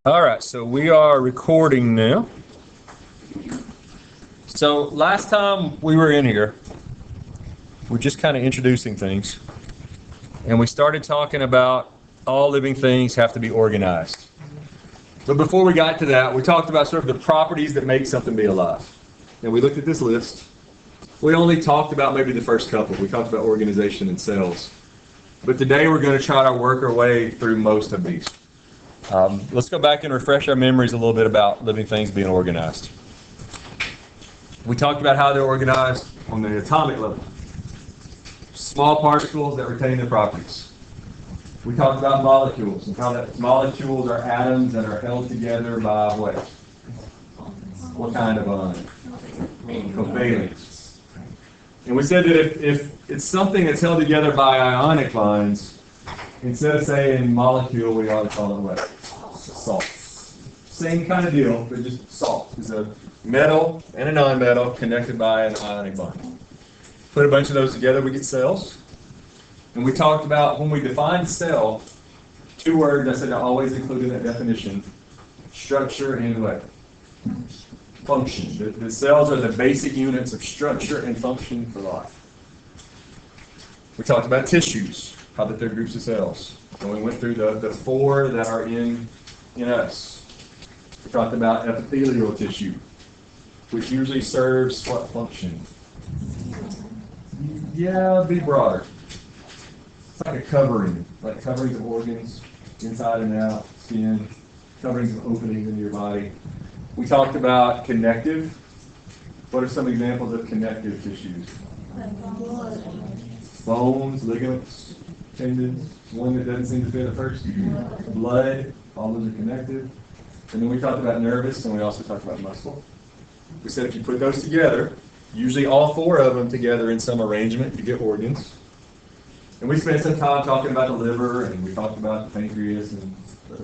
All right, so we are recording now. So last time we were in here, we're just kind of introducing things. And we started talking about all living things have to be organized. But before we got to that, we talked about sort of the properties that make something be alive. And we looked at this list. We only talked about maybe the first couple. We talked about organization and cells. But today we're going to try to work our way through most of these. Let's go back and refresh our memories a little bit about living things being organized. We talked about how they're organized on the atomic level. Small particles that retain their properties. We talked about molecules and how that molecules are atoms that are held together by what? What kind of ion? Covalence. And we said that if it's something that's held together by ionic bonds, instead of saying molecule, we ought to call it what? Salt. Same kind of deal, but just salt. It's a metal and a non-metal connected by an ionic bond. Put a bunch of those together, we get cells. And we talked about when we define cell, two words I said I always include in that definition: structure and what? Function. The cells are the basic units of structure and function for life. We talked about tissues, how that they're groups of cells. And we went through the four that are in us. We talked about epithelial tissue, which usually serves what function? Yeah, it'd be broader. It's like a covering, like coverings of organs, inside and out, skin, coverings of openings in your body. We talked about connective. What are some examples of connective tissues? Bones, ligaments, tendons. One that doesn't seem to fit at first. Blood. All those are connective. And then we talked about nervous, and we also talked about muscle. We said if you put those together, usually all four of them together in some arrangement, you get organs. And we spent some time talking about the liver, and we talked about the pancreas and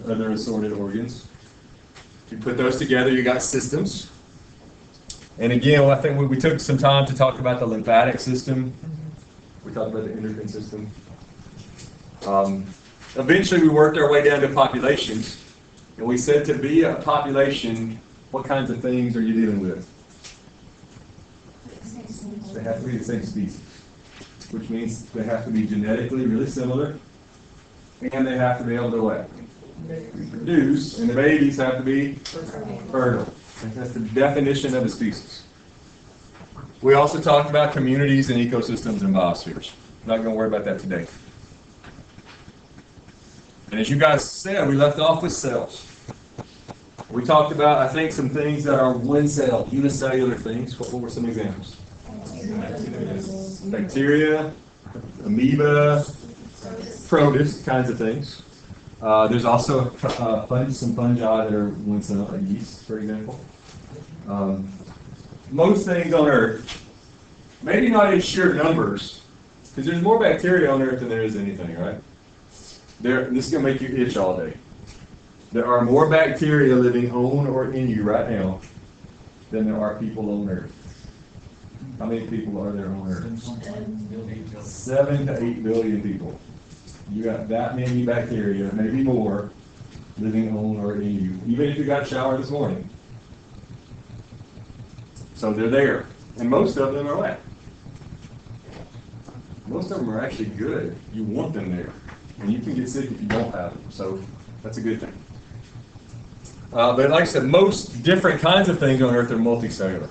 other assorted organs. If you put those together, you got systems. And again, I think we took some time to talk about the lymphatic system. We talked about the endocrine system. Eventually, we worked our way down to populations. And we said to be a population, what kinds of things are you dealing with? They have to be the same species, which means they have to be genetically really similar, and they have to be able to what? Reproduce, and the babies have to be fertile. That's the definition of a species. We also talked about communities and ecosystems and biospheres. I'm not going to worry about that today. And as you guys said, we left off with cells. We talked about, I think, some things that are one cell, unicellular things. What were some examples? Bacteria, amoeba, protists, kinds of things. There's also some fungi that are one cell, like yeast, for example. Most things on Earth, maybe not in sheer numbers, because there's more bacteria on Earth than there is anything, right? This is going to make you itch all day. There are more bacteria living on or in you right now than there are people on Earth. How many people are there on Earth? 7 to 8 billion people. You got that many bacteria, maybe more, living on or in you, even if you got a shower this morning. So they're there. And most of them are what? Most of them are actually good. You want them there. And you can get sick if you don't have them. So that's a good thing. But like I said, most different kinds of things on Earth are multicellular.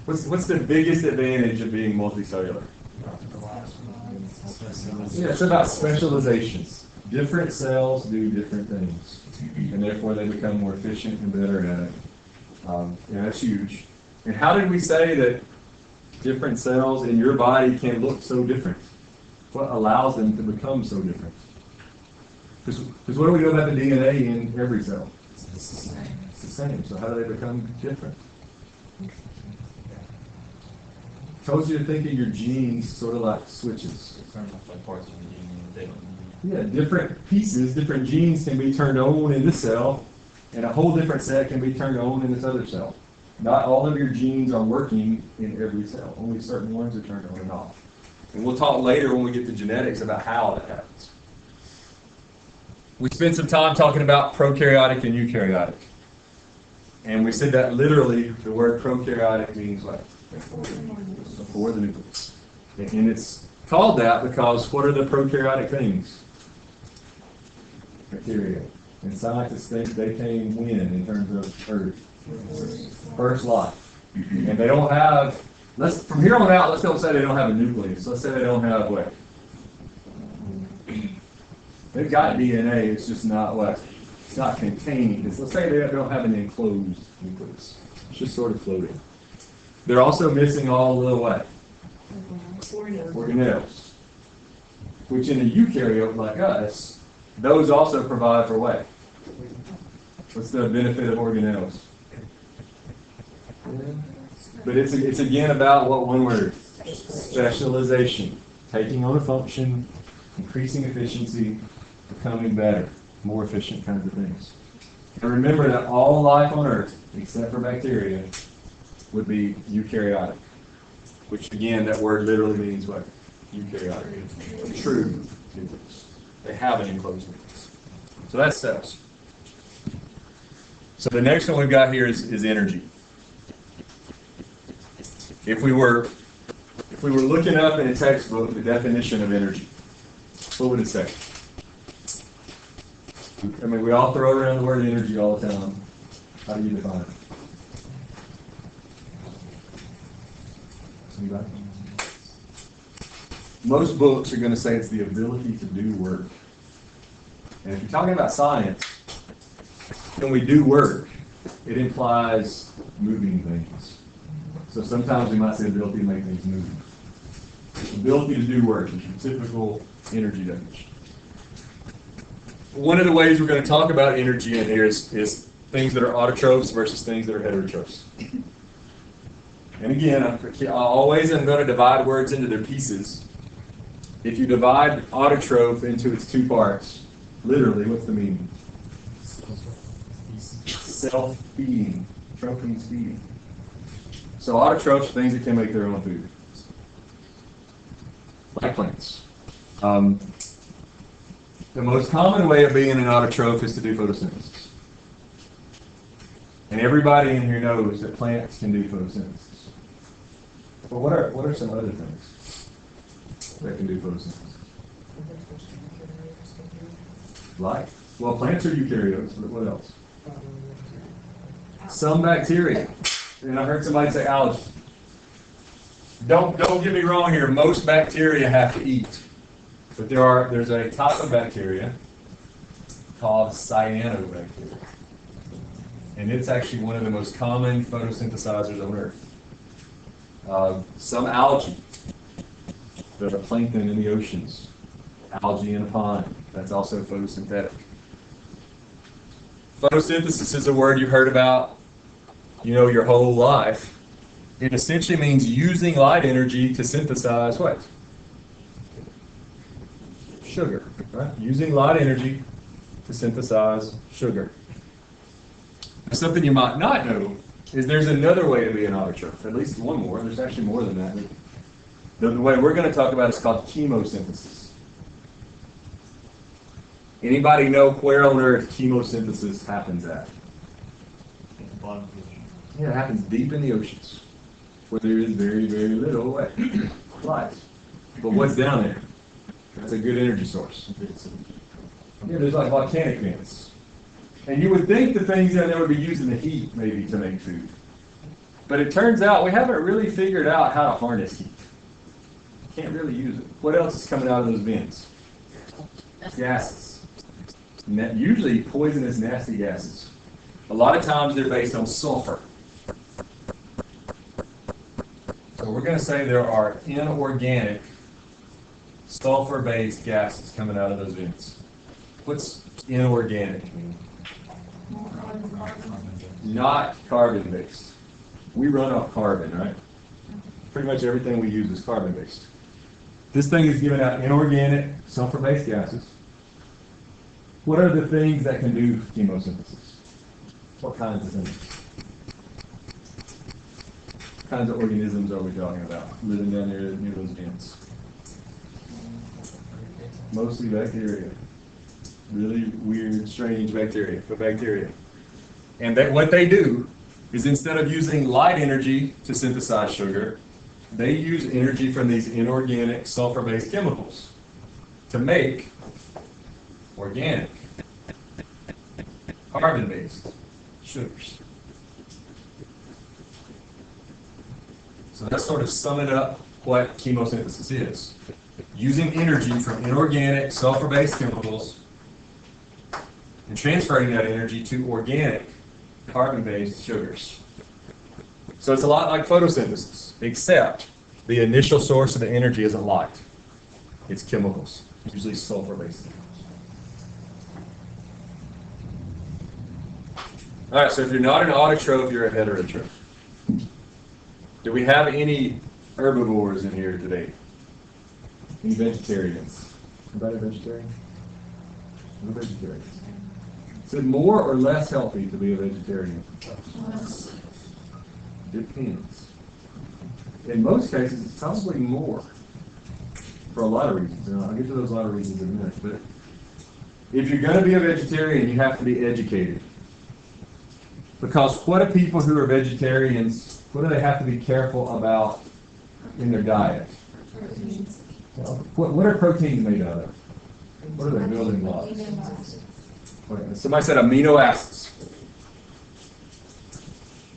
What's the biggest advantage of being multicellular? Yeah, it's about specializations. Different cells do different things, and therefore they become more efficient and better at it. That's huge. And how did we say that different cells in your body can look so different? What allows them to become so different? Because what do we know about the DNA in every cell? It's the same. So how do they become different? Told you to think of your genes sort of like switches. Yeah, different pieces, different genes can be turned on in this cell, and a whole different set can be turned on in this other cell. Not all of your genes are working in every cell. Only certain ones are turned on and off. And we'll talk later when we get to genetics about how that happens. We spent some time talking about prokaryotic and eukaryotic. And we said that literally the word prokaryotic means what? Before the nucleus. And it's called that because what are the prokaryotic things? Bacteria. And scientists think they came when in terms of Earth? First life. And they don't have, from here on out, let's don't say they don't have a nucleus. Let's say they don't have what? They've got DNA, it's just not what? It's not contained. Let's say they don't have an enclosed nucleus. It's just sort of floating. They're also missing all the what? Organelles. Which in a eukaryote like us, those also provide for what? What's the benefit of organelles? But it's again about what one word? Specialization. Taking on a function, increasing efficiency, becoming better, more efficient kinds of things. And remember that all life on Earth, except for bacteria, would be eukaryotic. Which again, that word literally means what? Eukaryotic. True nucleus. They have an enclosed nucleus. So that's cells. So the next one we've got here is energy. If we were looking up in a textbook the definition of energy, what would it say? I mean, we all throw around the word energy all the time. How do you define it? Anybody? Most books are going to say it's the ability to do work. And if you're talking about science, when we do work, it implies moving things. So sometimes we might say ability to make things move. Ability to do work is your typical energy definition. One of the ways we're going to talk about energy in here is things that are autotrophs versus things that are heterotrophs. And again, I always am going to divide words into their pieces. If you divide autotroph into its two parts, literally, what's the meaning? Self-feeding. Troph means feeding. So autotrophs are things that can make their own food. Like plants. The most common way of being an autotroph is to do photosynthesis. And everybody in here knows that plants can do photosynthesis. But what are some other things that can do photosynthesis? Like? Well, plants are eukaryotes, but what else? Some bacteria. And I heard somebody say algae. Don't get me wrong here. Most bacteria have to eat. But there's a type of bacteria called cyanobacteria. And it's actually one of the most common photosynthesizers on Earth. Some algae that are plankton in the oceans. Algae in a pond. That's also photosynthetic. Photosynthesis is a word you've heard about, your whole life. It essentially means using light energy to synthesize what? Sugar, right? Using light energy to synthesize sugar. Now, something you might not know is there's another way to be an autotroph, at least one more. There's actually more than that. The way we're going to talk about is called chemosynthesis. Anybody know where on Earth chemosynthesis happens at? Yeah, it happens deep in the oceans, where there is very, very little light. But what's down there? That's a good energy source. Yeah, there's like volcanic vents. And you would think the things down there would be using the heat maybe to make food. But it turns out we haven't really figured out how to harness heat. Can't really use it. What else is coming out of those vents? Gases. Usually poisonous, nasty gases. A lot of times they're based on sulfur. So we're going to say there are inorganic sulfur-based gases coming out of those vents. What's inorganic mean? Not carbon-based. We run off carbon, right? Pretty much everything we use is carbon-based. This thing is giving out inorganic sulfur-based gases. What are the things that can do chemosynthesis? What kinds of things? What kinds of organisms are we talking about living down there near those vents? Mostly bacteria. really weird, strange bacteria. And what they do is instead of using light energy to synthesize sugar, they use energy from these inorganic sulfur-based chemicals to make organic, carbon-based sugars. So that's sort of summing up what chemosynthesis is. Using energy from inorganic sulfur-based chemicals and transferring that energy to organic carbon-based sugars. So it's a lot like photosynthesis, except the initial source of the energy isn't light. It's chemicals, usually sulfur-based chemicals. All right, so if you're not an autotroph, you're a heterotroph. Do we have any herbivores in here today? Any vegetarians? Anybody a vegetarian? No vegetarians. Is it more or less healthy to be a vegetarian? Depends. In most cases, it's probably more for a lot of reasons. I'll get to those lot of reasons in a minute. But if you're going to be a vegetarian, you have to be educated. Because what do people who are vegetarians, what do they have to be careful about in their diet? What are proteins made out of? What are their building blocks? Somebody said amino acids.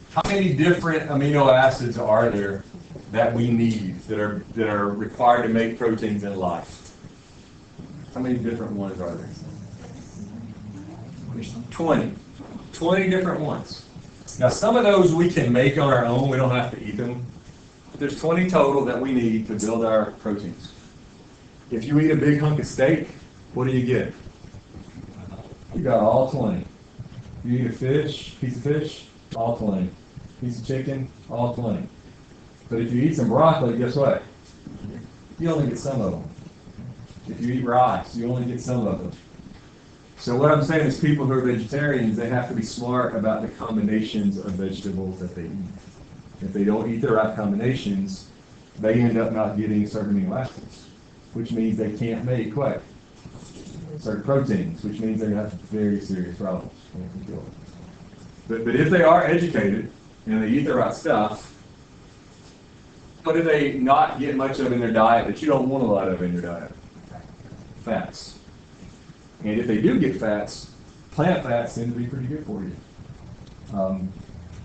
How many different amino acids are there that we need, that are required to make proteins in life? How many different ones are there? There's 20. 20 different ones. Now some of those we can make on our own, we don't have to eat them. But there's 20 total that we need to build our proteins. If you eat a big hunk of steak, what do you get? You got all 20. You eat a piece of fish, all 20. Piece of chicken, all 20. But if you eat some broccoli, guess what? You only get some of them. If you eat rice, you only get some of them. So what I'm saying is people who are vegetarians, they have to be smart about the combinations of vegetables that they eat. If they don't eat the right combinations, they end up not getting certain amino acids, which means they can't make what? Certain proteins, which means they're going to have very serious problems. But if they are educated and they eat the right stuff, what do they not get much of in their diet that you don't want a lot of in your diet? Fats. And if they do get fats, plant fats tend to be pretty good for you.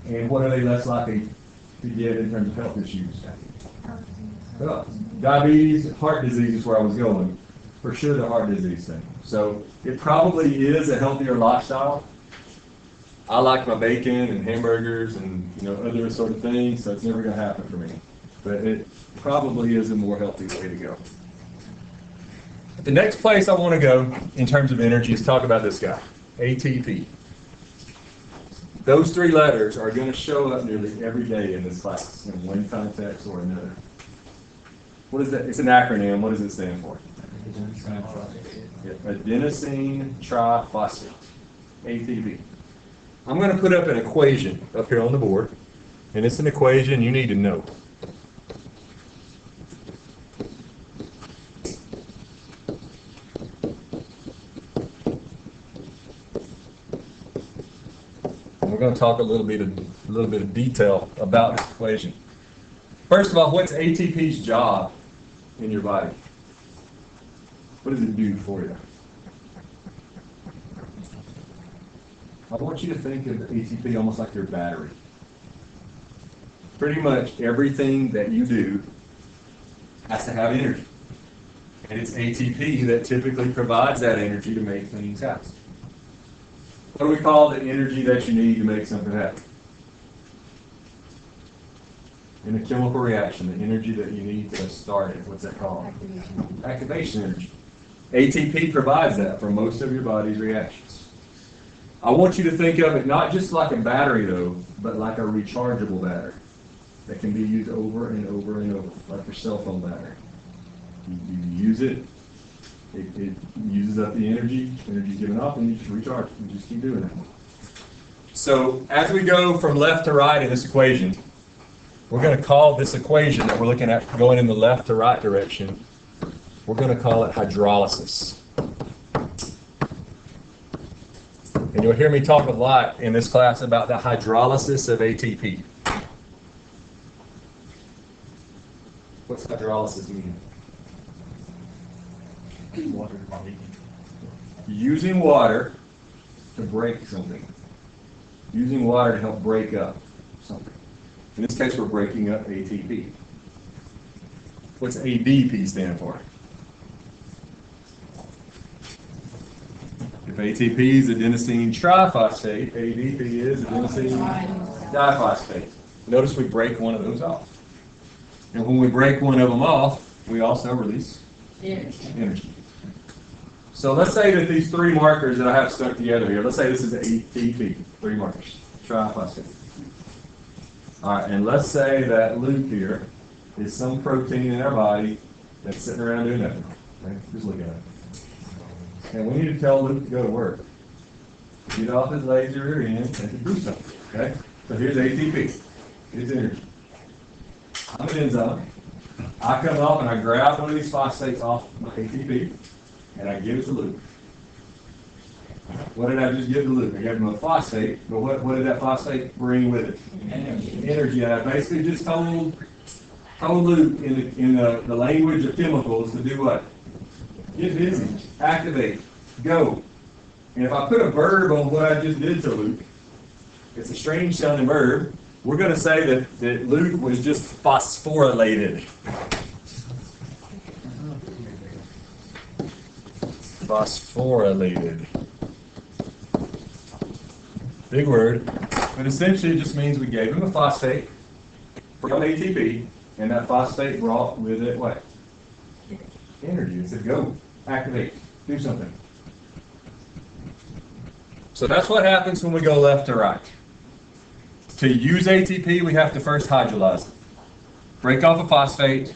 And what are they less likely to get in terms of health issues? Well, diabetes, heart disease is where I was going. For sure the heart disease thing. So it probably is a healthier lifestyle. I like my bacon and hamburgers and other sort of things, so it's never going to happen for me. But it probably is a more healthy way to go. The next place I want to go in terms of energy is talk about this guy, ATP. Those three letters are going to show up nearly every day in this class in one context or another. What is that? It's an acronym. What does it stand for? Adenosine triphosphate, ATP. I'm going to put up an equation up here on the board, and it's an equation you need to know. And we're going to talk a little bit of detail about this equation. First of all, what's ATP's job in your body? What does it do for you? I want you to think of ATP almost like your battery. Pretty much everything that you do has to have energy. And it's ATP that typically provides that energy to make things happen. What do we call the energy that you need to make something happen? In a chemical reaction, the energy that you need to start it, what's that called? Activation energy. ATP provides that for most of your body's reactions. I want you to think of it not just like a battery though, but like a rechargeable battery that can be used over and over and over, like your cell phone battery. You use it, it uses up the energy's given off, and you just recharge it, and just keep doing it. So as we go from left to right in this equation, we're going to call this equation that we're looking at going in the left to right direction, we're going to call it hydrolysis. And you'll hear me talk a lot in this class about the hydrolysis of ATP. What's hydrolysis mean? Using water to break something. Using water to help break up something. In this case, we're breaking up ATP. What's ADP stand for? If ATP is adenosine triphosphate, ADP is adenosine diphosphate. Notice we break one of those off. And when we break one of them off, we also release energy. So let's say that these three markers that I have stuck together here, let's say this is ATP, three markers, triphosphate. All right, and let's say that loop here is some protein in our body that's sitting around doing nothing. Okay? Just look at it. And we need to tell Luke to go to work. Get off his lazy rear end and to do something. Okay? So here's ATP. Here's energy. I'm an enzyme. I come up and I grab one of these phosphates off my ATP and I give it to Luke. What did I just give to Luke? I gave him a phosphate, but what did that phosphate bring with it? Energy. And I basically just told Luke in the language of chemicals to do what? Get busy, activate, go. And if I put a verb on what I just did to Luke, it's a strange sounding verb, we're going to say that Luke was just phosphorylated. Phosphorylated. Big word, but essentially it just means we gave him a phosphate from ATP, and that phosphate brought with it what? Energy. It said go, activate, do something. So that's what happens when we go left to right. To use ATP, we have to first hydrolyze it. Break off a phosphate,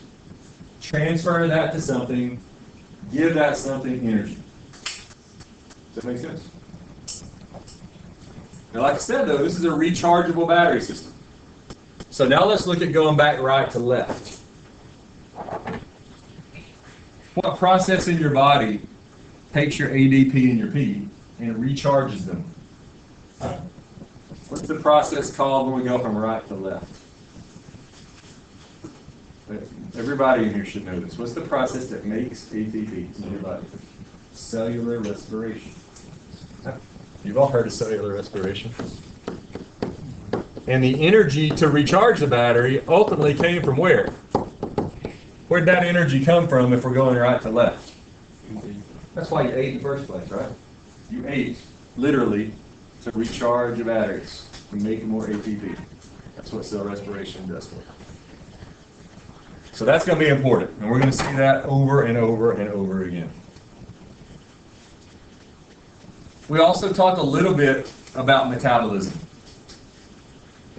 transfer that to something, give that something energy. Does that make sense? Now, like I said, though, this is a rechargeable battery system. So now let's look at going back right to left. What process in your body takes your ADP and your P and recharges them? What's the process called when we go from right to left? Everybody in here should know this. What's the process that makes ATP in your body? Cellular respiration. You've all heard of cellular respiration. And the energy to recharge the battery ultimately came from where? Where'd that energy come from if we're going right to left? That's why you ate in the first place, right? You ate, literally, to recharge your batteries, to make more ATP. That's what cell respiration does for you. So that's going to be important, and we're going to see that over and over and over again. We also talked a little bit about metabolism.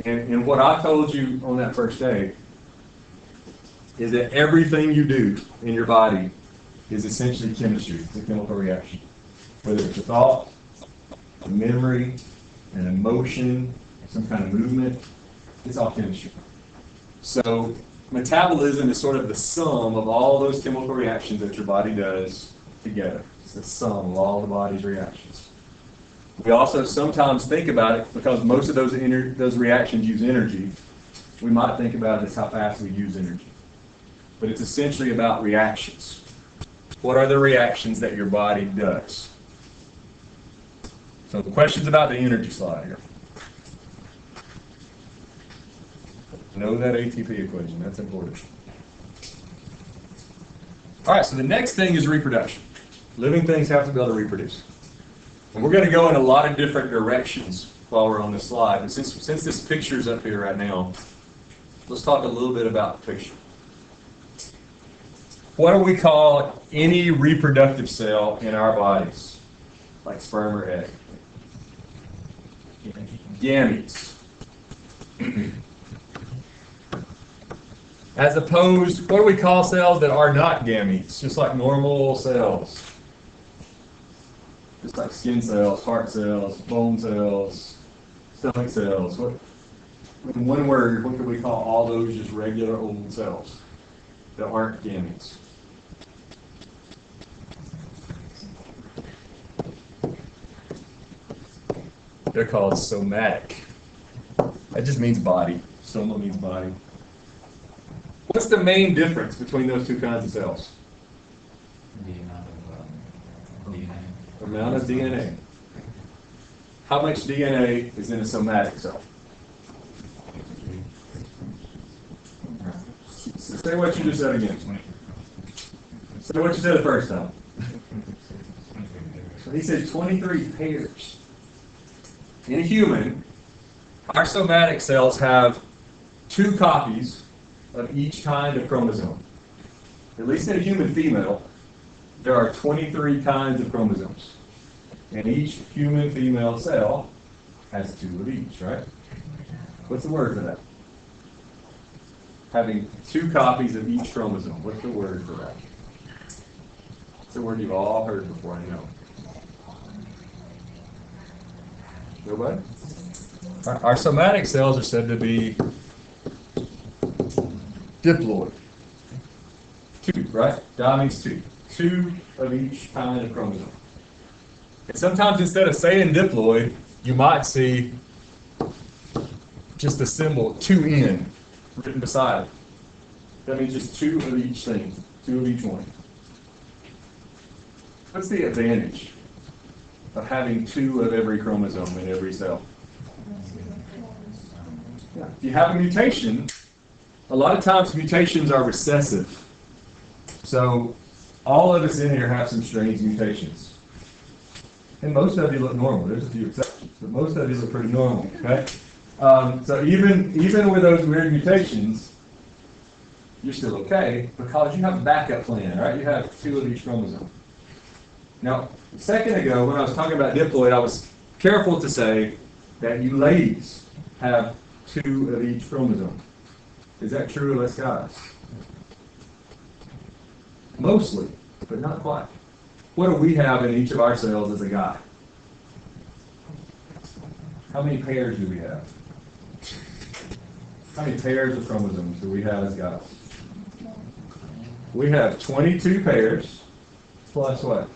And what I told you on that first day is that everything you do in your body is essentially chemistry. It's a chemical reaction. Whether it's a thought, a memory, an emotion, some kind of movement, it's all chemistry. So metabolism is sort of the sum of all those chemical reactions that your body does together. It's the sum of all the body's reactions. We also sometimes think about it, because most of those reactions use energy, we might think about it as how fast we use energy. But it's essentially about reactions. What are the reactions that your body does? So the question's about the energy slide here. Know that ATP equation, that's important. All right, so the next thing is reproduction. Living things have to be able to reproduce. And we're going to go in a lot of different directions while we're on this slide. But since this picture's up here right now, let's talk a little bit about the picture. What do we call any reproductive cell in our bodies? Like sperm or egg? Gametes. As opposed, what do we call cells that are not gametes? Just like normal cells. Just like skin cells, heart cells, bone cells, stomach cells. In one word, what could we call all those just regular old cells that aren't gametes? They're called somatic. That just means body. Soma means body. What's the main difference between those two kinds of cells? The DNA. Amount of DNA. How much DNA is in a somatic cell? Say what you just said again. Say what you said the first time. So he said 23 pairs. In a human, our somatic cells have 2 copies of each kind of chromosome. At least in a human female, there are 23 kinds of chromosomes. And each human female cell has 2 of each, right? What's the word for that? Having 2 copies of each chromosome. What's the word for that? It's a word you've all heard before, I know. Nobody? Our somatic cells are said to be diploid. 2, right? Di means 2. 2 of each kind of chromosome. And sometimes instead of saying diploid, you might see just the symbol 2N written beside it. That means just 2 of each thing, 2 of each one. What's the advantage of having 2 of every chromosome in every cell? Yeah. If you have a mutation, a lot of times mutations are recessive. So all of us in here have some strange mutations. And most of you look normal. There's a few exceptions, but most of you look pretty normal. Okay? So even with those weird mutations, you're still okay because you have a backup plan, right? You have 2 of each chromosome. Now, a second ago when I was talking about diploid, I was careful to say that you ladies have 2 of each chromosome. Is that true of us guys? Mostly, but not quite. What do we have in each of our cells as a guy? How many pairs do we have? How many pairs of chromosomes do we have as guys? We have 22 pairs, plus what?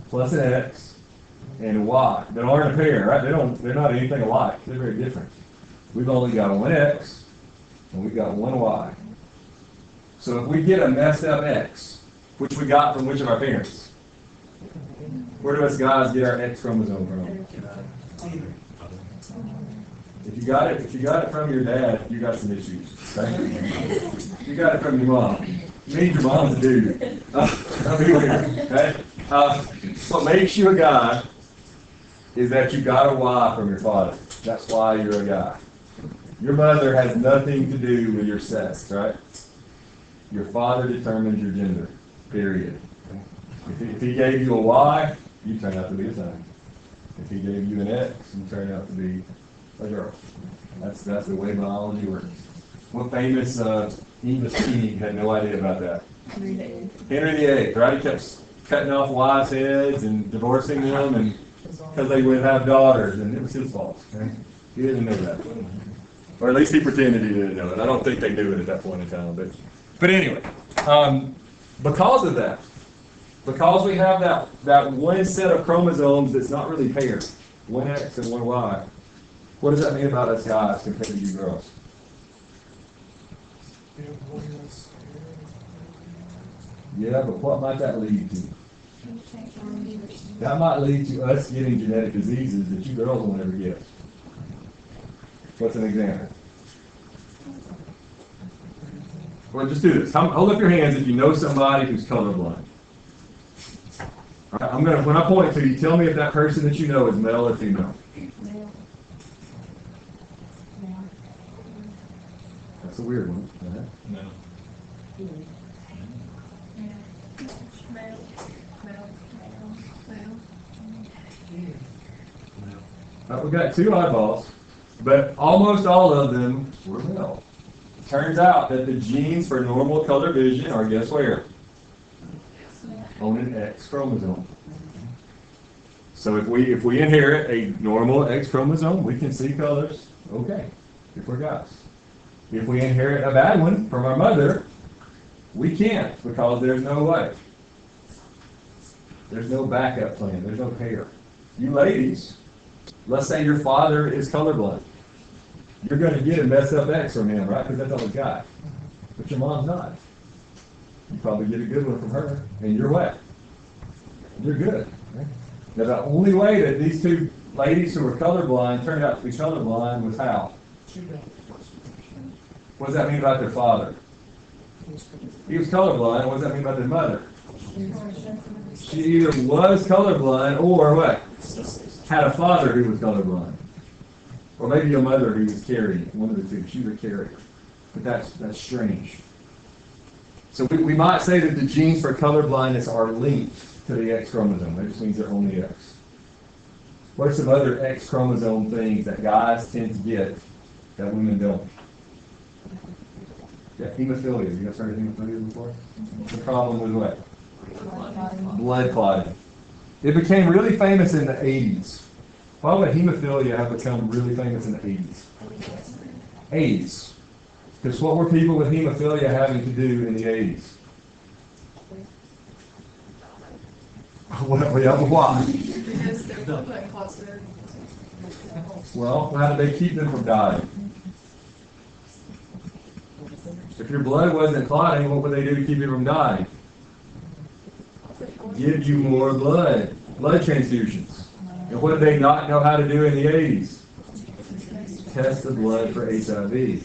Plus an X and a Y that aren't a pair, right? They're not anything alike. They're very different. We've only got one X and we've got one Y. So if we get a messed up X, which we got from which of our parents? Where do us guys get our X chromosome from? If you got it from your dad, you got some issues. Okay? If you got it from your mom, it means your mom's a dude. That'll be weird. Okay? What makes you a guy is that you got a Y from your father. That's why you're a guy. Your mother has nothing to do with your sex, right? Your father determines your gender, period. If he gave you a Y, you turn out to be a son. If he gave you an X, you turn out to be a girl. That's the way biology works. What famous English king had no idea about that? Henry VIII, right? He kept cutting off wives' heads and divorcing them, and because they would have daughters, and it was his fault. Okay? He didn't know that, or at least he pretended he didn't know it. I don't think they knew it at that point in time, but anyway, because of that, because we have that one set of chromosomes that's not really paired, one X and one Y. What does that mean about us guys compared to you girls? Yeah, but what might that lead to? That might lead to us getting genetic diseases that you girls won't ever get. What's an example? Well, just do this. Hold up your hands if you know somebody who's colorblind. All right, when I point to you, tell me if that person that you know is male or female. That's a weird one. Right? No. We got 2 eyeballs, but almost all of them were male. Turns out that the genes for normal color vision are, guess where? On an X chromosome. So if we inherit a normal X chromosome, we can see colors, okay, if we're guys. If we inherit a bad one from our mother, we can't because there's no way. There's no backup plan. There's no pair. You ladies Let's say your father is colorblind. You're going to get a messed up X from him, right? Because that's all he's got. But your mom's not. You probably get a good one from her, and you're what? You're good. Right? Now, the only way that these two ladies who were colorblind turned out to be colorblind was how? What does that mean about their father? He was colorblind. What does that mean about their mother? She either was colorblind or what? Had a father who was colorblind. Or maybe a mother who was carrying. One of the two. She was a carrier. But that's strange. So we might say that the genes for colorblindness are linked to the X chromosome. That just means they're only X. What are some other X chromosome things that guys tend to get that women don't? Yeah, hemophilia. You guys heard of hemophilia before? The problem with what? Blood clotting. It became really famous in the 80s. Why would hemophilia have become really famous in the 80s? AIDS. Because what were people with hemophilia having to do in the 80s? Why? Because they're blood clots there. Well, how did they keep them from dying? If your blood wasn't clotting, what would they do to keep you from dying? Give you more blood transfusions. And what did they not know how to do in the 80s? Test the blood for HIV.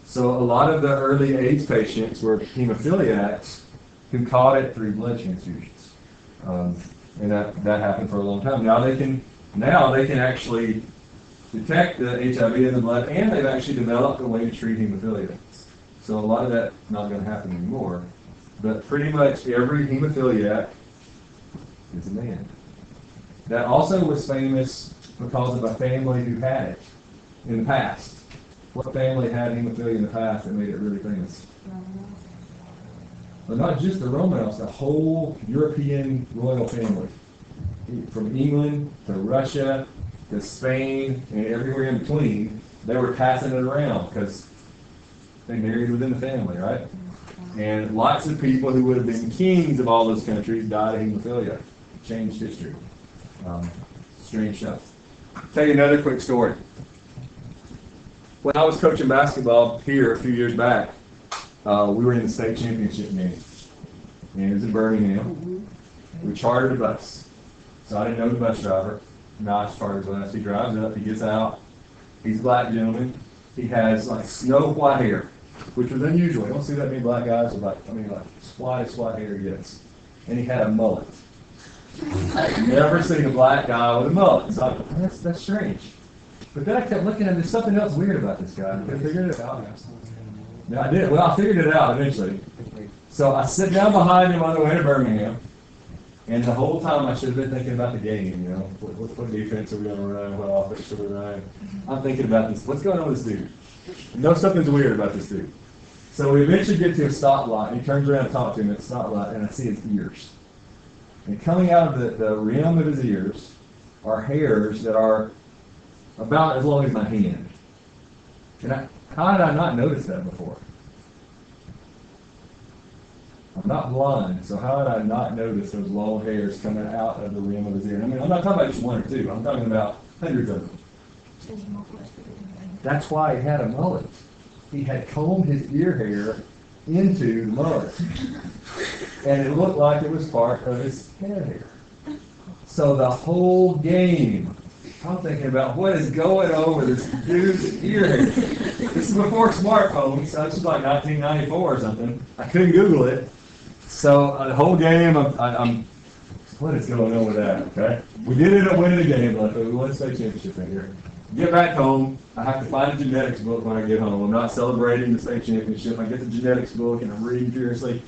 So a lot of the early AIDS patients were hemophiliacs who caught it through blood transfusions. And that happened for a long time. Now they can actually detect the HIV in the blood, and they've actually developed a way to treat hemophilia. So a lot of that's not going to happen anymore. But pretty much every hemophiliac is a man. That also was famous because of a family who had it in the past. What family had hemophilia in the past that made it really famous? But not just the Romanovs, the whole European royal family. From England to Russia to Spain and everywhere in between, they were passing it around because they married within the family, right? And lots of people who would have been kings of all those countries died of hemophilia. Changed history. Strange stuff. Tell you another quick story. When I was coaching basketball here a few years back, we were in the state championship game. And it was in Birmingham. We chartered a bus. So I didn't know the bus driver. Nice chartered bus. He drives up, he gets out. He's a black gentleman. He has like snow white hair, which was unusual. You don't see that many black guys with like white hair, yes. And he had a mullet. I've never seen a black guy with a mullet. So I thought, that's strange. But then I kept looking at there's something else weird about this guy. I figured it out. Yeah, I did. Well, I figured it out eventually. So I sit down behind him on the way to Birmingham, and the whole time I should have been thinking about the game, you know. What defense are we going to run? What offense are we running? I'm thinking about this. What's going on with this dude? I know something's weird about this dude. So we eventually get to a stoplight, and he turns around and talks to him at the stoplight, and I see his ears. And coming out of the rim of his ears are hairs that are about as long as my hand. And how did I not notice that before? I'm not blind, so how did I not notice those long hairs coming out of the rim of his ear? I mean, I'm not talking about just one or two. I'm talking about hundreds of them. That's why he had a mullet. He had combed his ear hair into the mullet. And it looked like it was part of his head hair. So the whole game, I'm thinking about what is going on with this dude's ear hair. This is before smartphones, so this is like 1994 or something. I couldn't Google it. So the whole game, I'm what is going on with that, okay? We did end up winning the game, but we won the state championship in here. Get back home, I have to find a genetics book when I get home. I'm not celebrating the state championship. I get the genetics book and I'm reading furiously.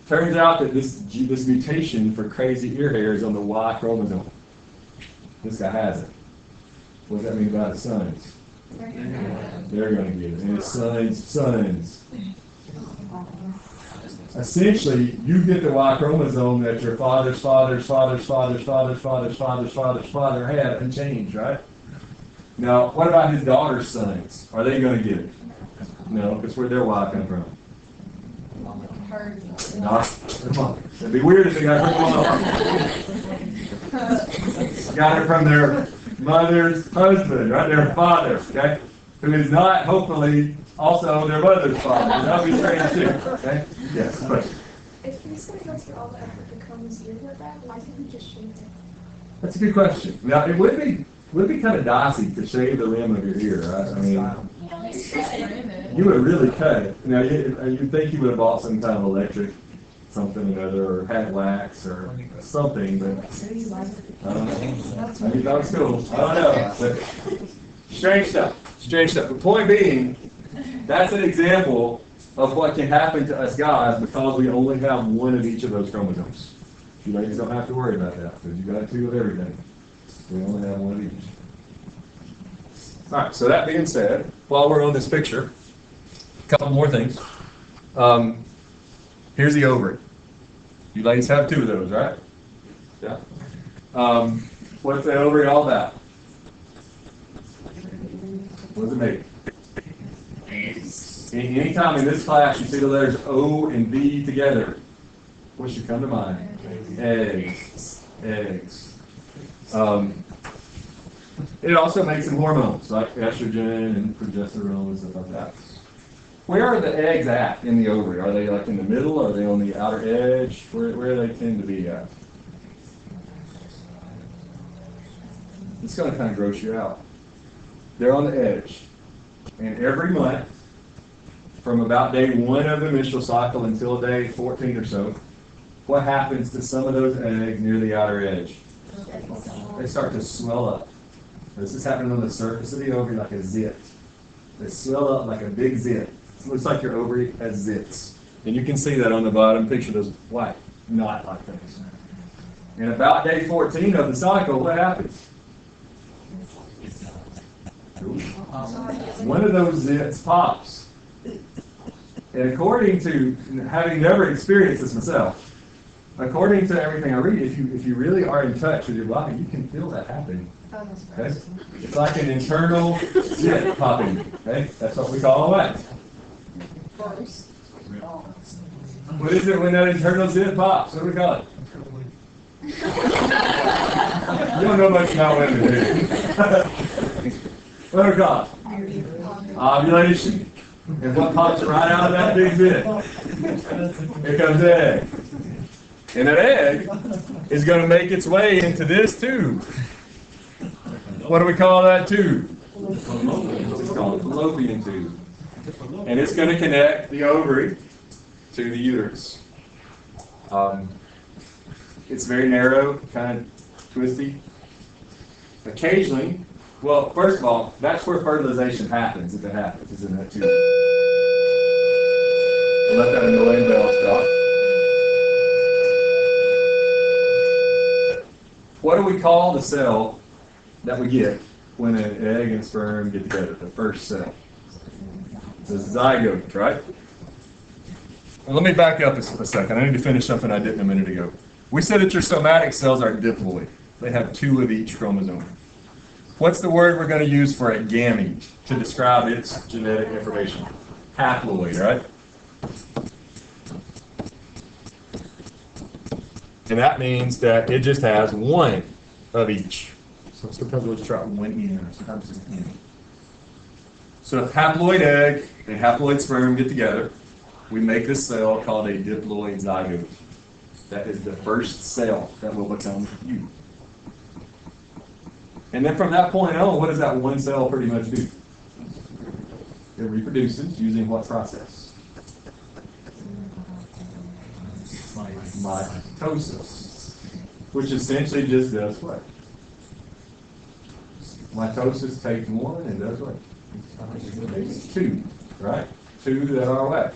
Turns out that this mutation for crazy ear hair is on the Y chromosome. This guy has it. What does that mean about his sons? They're going to get it. And his sons. Essentially, you get the Y chromosome that your father had unchanged, right? Now, what about his daughter's sons? Are they going to get it? No, because where'd their Y come from? No, it'd be weird if they got it from their mother's husband, right? Their father, okay? Who is not, hopefully, also their mother's father. That would be strange too, okay? Yes, question. If he's gonna go through all the effort to come and see with that, why can't he just shave it? That's a good question. Now, it would be kind of dicey to shave the rim of your ear, right? I mean, you would really cut it. Now, you'd think you would have bought some kind of electric something or other, or had wax or something, but I don't know. I mean, that was cool. I don't know. But strange stuff. Strange stuff. The point being, that's an example of what can happen to us guys because we only have one of each of those chromosomes. You ladies don't have to worry about that because you got two of everything. We only have one of each. All right, so that being said, while we're on this picture, a couple more things. Here's the ovary. You ladies have two of those, right? Yeah. What's the ovary all about? What does it make? Anytime in this class you see the letters O and B together, what should come to mind? Eggs. Eggs. It also makes some hormones like estrogen and progesterone and stuff like that. Where are the eggs at in the ovary? Are they like in the middle? Are they on the outer edge? Where do they tend to be at? It's going to kind of gross you out. They're on the edge. And every month, from about day 1 of the menstrual cycle until day 14 or so, what happens to some of those eggs near the outer edge? They start to swell up. This is happening on the surface of the ovary like a zit. They swell up like a big zit. It looks like your ovary has zits. And you can see that on the bottom picture, those white, not like things. And about day 14 of the cycle, what happens? One of those zits pops. And according to, having never experienced this myself, according to everything I read, if you really are in touch with your body, you can feel that happening. Okay? It's like an internal zit popping. Okay? That's what we call a what? What is it when that internal zit pops? What do we call it? You don't know much about women, do you? What do we call it? Ovulation. And what pops right out of that big zit? Here comes the egg. And that egg is going to make its way into this tube. What do we call that tube? It's called the fallopian tube. And it's going to connect the ovary to the uterus. It's very narrow, kind of twisty. Occasionally, well, first of all, that's where fertilization happens, if it happens, is in that tube. I'll let that annoying bell stop. What do we call the cell that we get when an egg and sperm get together, the first cell? The zygote, right? Well, let me back up a second. I need to finish something I didn't a minute ago. We said that your somatic cells are diploid. They have 2 of each chromosome. What's the word we're going to use for a gamete to describe its genetic information? Haploid, right? And that means that it just has 1 of each. So sometimes we'll just write 1 in, or sometimes it's in. So if haploid egg and haploid sperm get together, we make this cell called a diploid zygote. That is the first cell that will become you. And then from that point on, what does that 1 cell pretty much do? It reproduces using what process? Mitosis. Which essentially just does what? Mitosis takes 1 and does what? Makes 2, right? 2 that are what?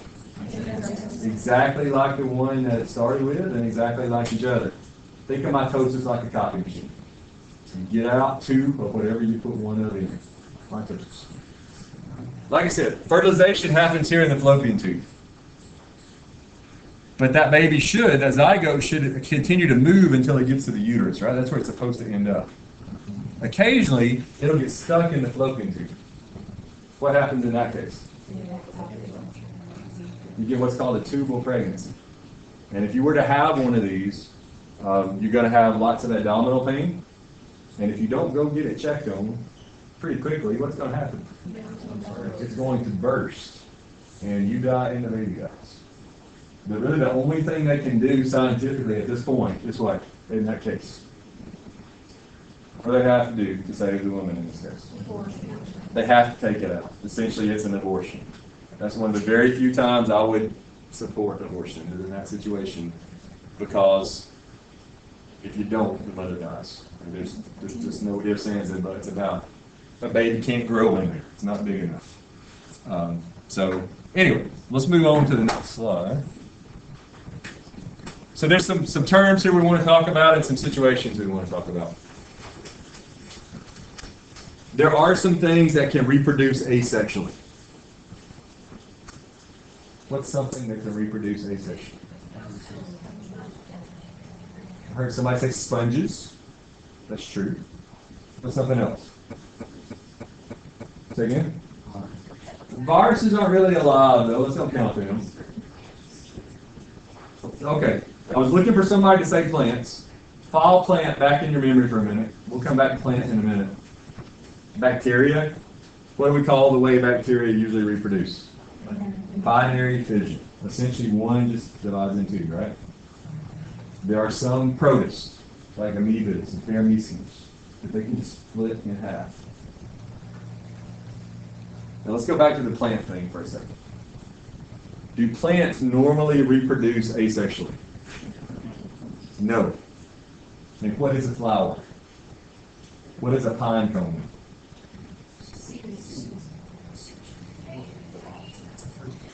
Exactly like the one that it started with and exactly like each other. Think of mitosis like a copy machine. You get out 2 of whatever you put 1 of in. Mitosis. Like I said, fertilization happens here in the fallopian tube. But that baby that zygote should continue to move until it gets to the uterus, right? That's where it's supposed to end up. Occasionally, it'll get stuck in the fallopian tube. What happens in that case? You get what's called a tubal pregnancy. And if you were to have one of these, you're going to have lots of abdominal pain. And if you don't go get it checked on pretty quickly, what's going to happen? It's going to burst, and you die and the baby dies. But really the only thing they can do scientifically at this point is what, in that case? What do they have to do to save the woman in this case? They have to take it out. Essentially, it's an abortion. That's one of the very few times I would support abortion is in that situation, because if you don't, the mother dies. And there's just no ifs, ands, and buts about a baby can't grow in there. It's not big enough. So anyway, let's move on to the next slide. So there's some terms here we want to talk about and some situations we want to talk about. There are some things that can reproduce asexually. What's something that can reproduce asexually? I heard somebody say sponges. That's true. What's something else? Say again? Viruses aren't really alive, though. Let's don't count them. Okay. I was looking for somebody to say plants. File plant back in your memory for a minute. We'll come back to plant in a minute. Bacteria. What do we call the way bacteria usually reproduce? Binary fission. Essentially, one just divides in two, right? There are some protists, like amoebas and parameciums, that they can split in half. Now let's go back to the plant thing for a second. Do plants normally reproduce asexually? No. And what is a flower? What is a pine cone?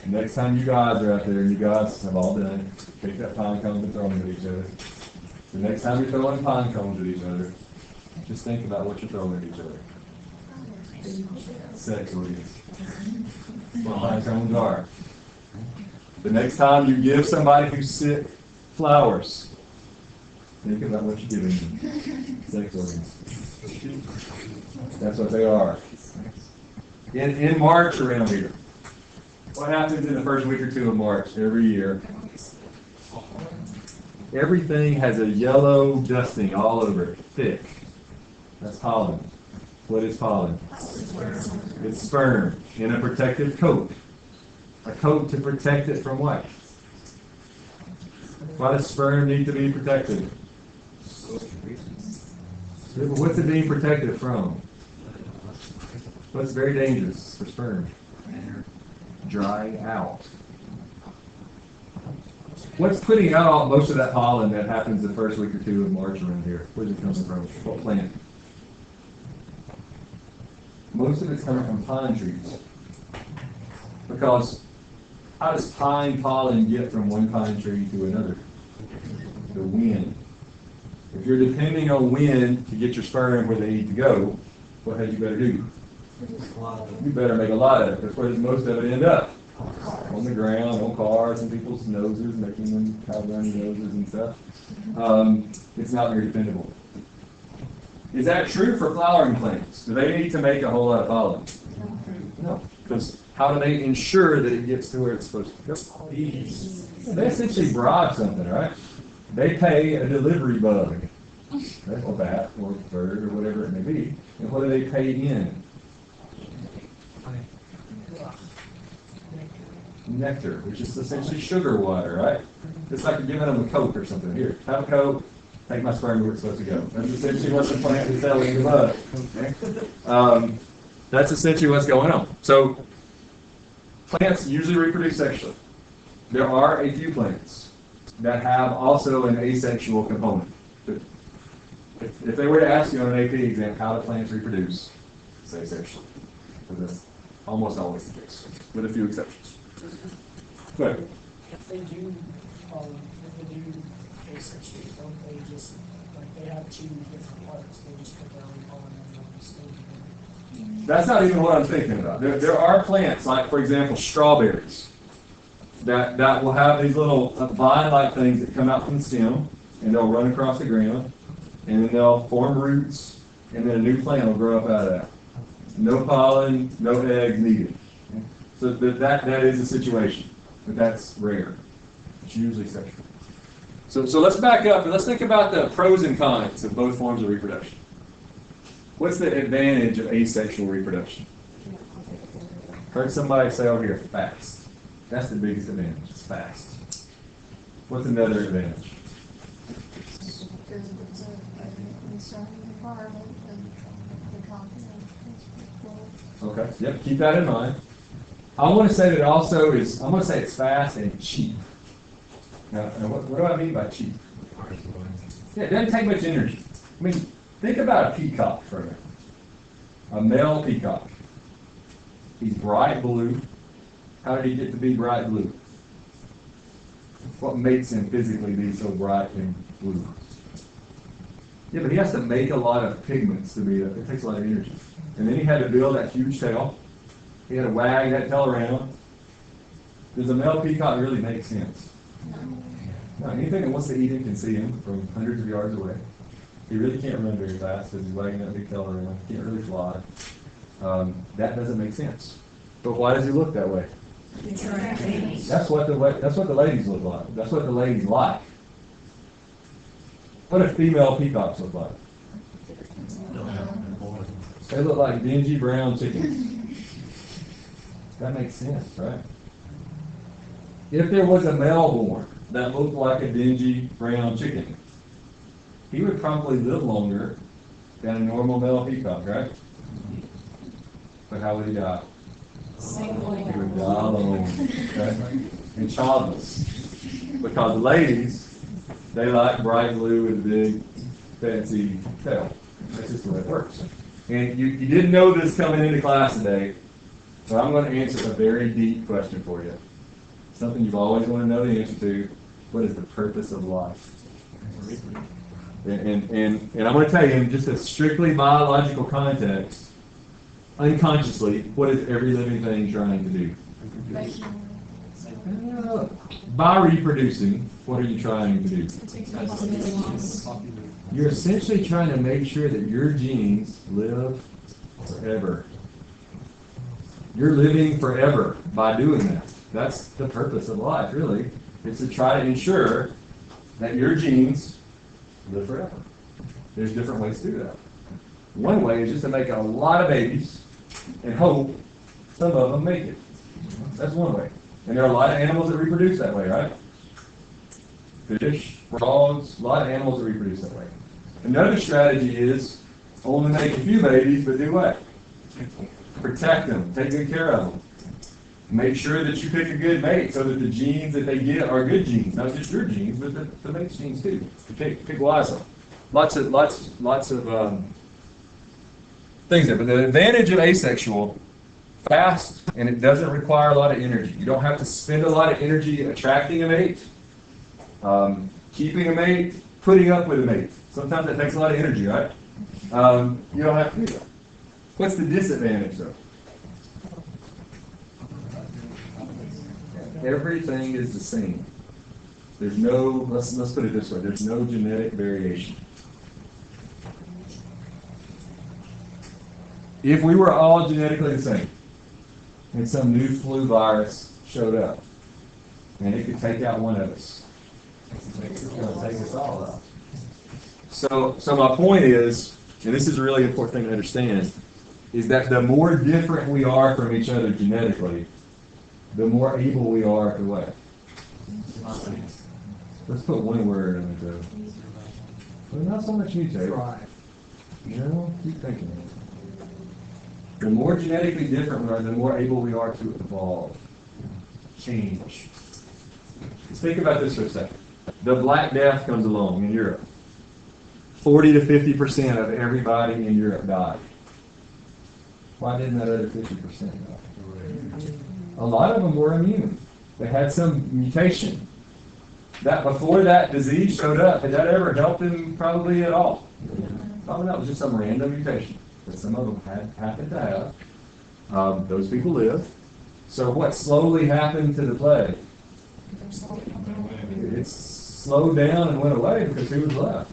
Next time you guys are out there, and you guys have all done it, take that pine cone and throw them at each other. The next time you're throwing pine cones at each other, just think about what you're throwing at each other. Sex organs. That's what pine cones are. The next time you give somebody who's sick flowers, think about what you're giving them. Sex organs. That's what they are. In March around here, what happens in the first week or two of March every year? Everything has a yellow dusting all over it, thick. That's pollen. What is pollen? It's sperm in a protective coat. A coat to protect it from what? Why does sperm need to be protected? What's it being protected from? What's very dangerous for sperm? Dry out. What's putting out most of that pollen that happens the first week or two of March around here? Where's it coming from? What plant? Most of it's coming from pine trees. Because how does pine pollen get from one pine tree to another? The wind. If you're depending on wind to get your sperm where they need to go, what have you better do? You better make a lot of it. That's where does most of it end up? On the ground, on cars, and people's noses, making them have runny noses and stuff. It's not very dependable. Is that true for flowering plants? Do they need to make a whole lot of pollen? No. Because how do they ensure that it gets to where it's supposed to go? Bees. They essentially bribe something, right? They pay a delivery bug, right? Or bat, or bird, or whatever it may be. And what do they pay in? Nectar, which is essentially sugar water, right? It's like you're giving them a Coke or something. Here, have a Coke, take my sperm where it's supposed to go. That's essentially what the plant is telling the bug. Okay? That's essentially what's going on. So, plants usually reproduce sexually. There are a few plants that have also an asexual component. If they were to ask you on an AP exam, how do plants reproduce? It's asexual. So that's almost always the case, with a few exceptions. Go ahead. If they do asexually, don't they just, like, they have two different parts, they just put their own pollen in one stage? That's not even what I'm thinking about. There are plants, like, for example, strawberries, that will have these little vine-like things that come out from the stem, and they'll run across the ground, and then they'll form roots, and then a new plant will grow up out of that. No pollen, no eggs needed. So that is a situation, but that's rare. It's usually sexual. So let's back up and let's think about the pros and cons of both forms of reproduction. What's the advantage of asexual reproduction? Heard somebody say over here, fast. That's the biggest advantage, it's fast. What's another advantage? Because it's a concerning environment and the confidence. Okay, yep, keep that in mind. I want to say that also is, I'm going to say it's fast and cheap. Now what do I mean by cheap? Yeah, it doesn't take much energy. I mean, think about a peacock for a minute. A male peacock. He's bright blue. How did he get to be bright blue? What makes him physically be so bright and blue? Yeah, but he has to make a lot of pigments to be, it takes a lot of energy. And then he had to build that huge tail. He had to wag that tail around. Does a male peacock really make sense? No, anything that wants to eat him can see him from hundreds of yards away. He really can't run very fast because he's wagging that big tail around. He can't really fly. That doesn't make sense. But why does he look that way? That's what the ladies look like. That's what the ladies like. What do female peacocks look like? They look like dingy brown chickens. That makes sense, right? If there was a male born that looked like a dingy brown chicken, he would probably live longer than a normal male peacock, right? But how would he die? He would die alone, okay? And childless. Because ladies, they like bright blue with a big, fancy tail. That's just the way it works. And you didn't know this coming into class today, so I'm going to answer a very deep question for you. Something you've always wanted to know the answer to. What is the purpose of life? And I'm going to tell you in just a strictly biological context, unconsciously, what is every living thing trying to do? By reproducing, what are you trying to do? You're essentially trying to make sure that your genes live forever. You're living forever by doing that. That's the purpose of life, really. It's to try to ensure that your genes live forever. There's different ways to do that. One way is just to make a lot of babies and hope some of them make it. That's one way. And there are a lot of animals that reproduce that way, right? Fish, frogs, a lot of animals that reproduce that way. Another strategy is only make a few babies, but do what? Protect them, take good care of them. Make sure that you pick a good mate so that the genes that they get are good genes, not just your genes, but the mate's genes too. Pick wisely. Lots of things there. But the advantage of asexual, fast, and it doesn't require a lot of energy. You don't have to spend a lot of energy attracting a mate, keeping a mate, putting up with a mate. Sometimes that takes a lot of energy, right? You don't have to do that. What's the disadvantage though? Everything is the same. There's no, let's put it this way, there's no genetic variation. If we were all genetically the same, and some new flu virus showed up, and it could take out one of us, it's going to take us all out. So my point is, and this is a really important thing to understand, is that the more different we are from each other genetically, the more able we are to what? Let's put one word on it. Well, not so much mutate. You know, keep thinking. The more genetically different we are, the more able we are to evolve, change. Let's think about this for a second. The Black Death comes along in Europe. 40 to 50% of everybody in Europe died. Why didn't that other 50% die? A lot of them were immune. They had some mutation. That before that disease showed up, did that ever help them probably at all? Probably not. It was just some random mutation that some of them happened to have. Those people lived. So what slowly happened to the plague? It slowed down and went away because who was left?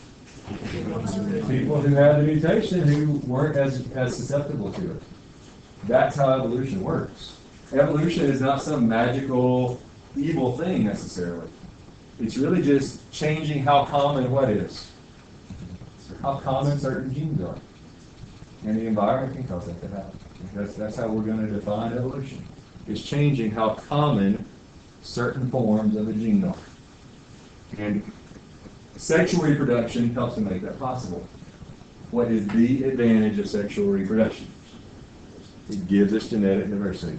People who had the mutation who weren't as susceptible to it. That's how evolution works. Evolution is not some magical, evil thing necessarily. It's really just changing how common what is. How common certain genes are. and the environment can cause that to happen. That's how we're going to define evolution. It's changing how common certain forms of a gene are. And sexual reproduction helps to make that possible. What is the advantage of sexual reproduction? It gives us genetic diversity.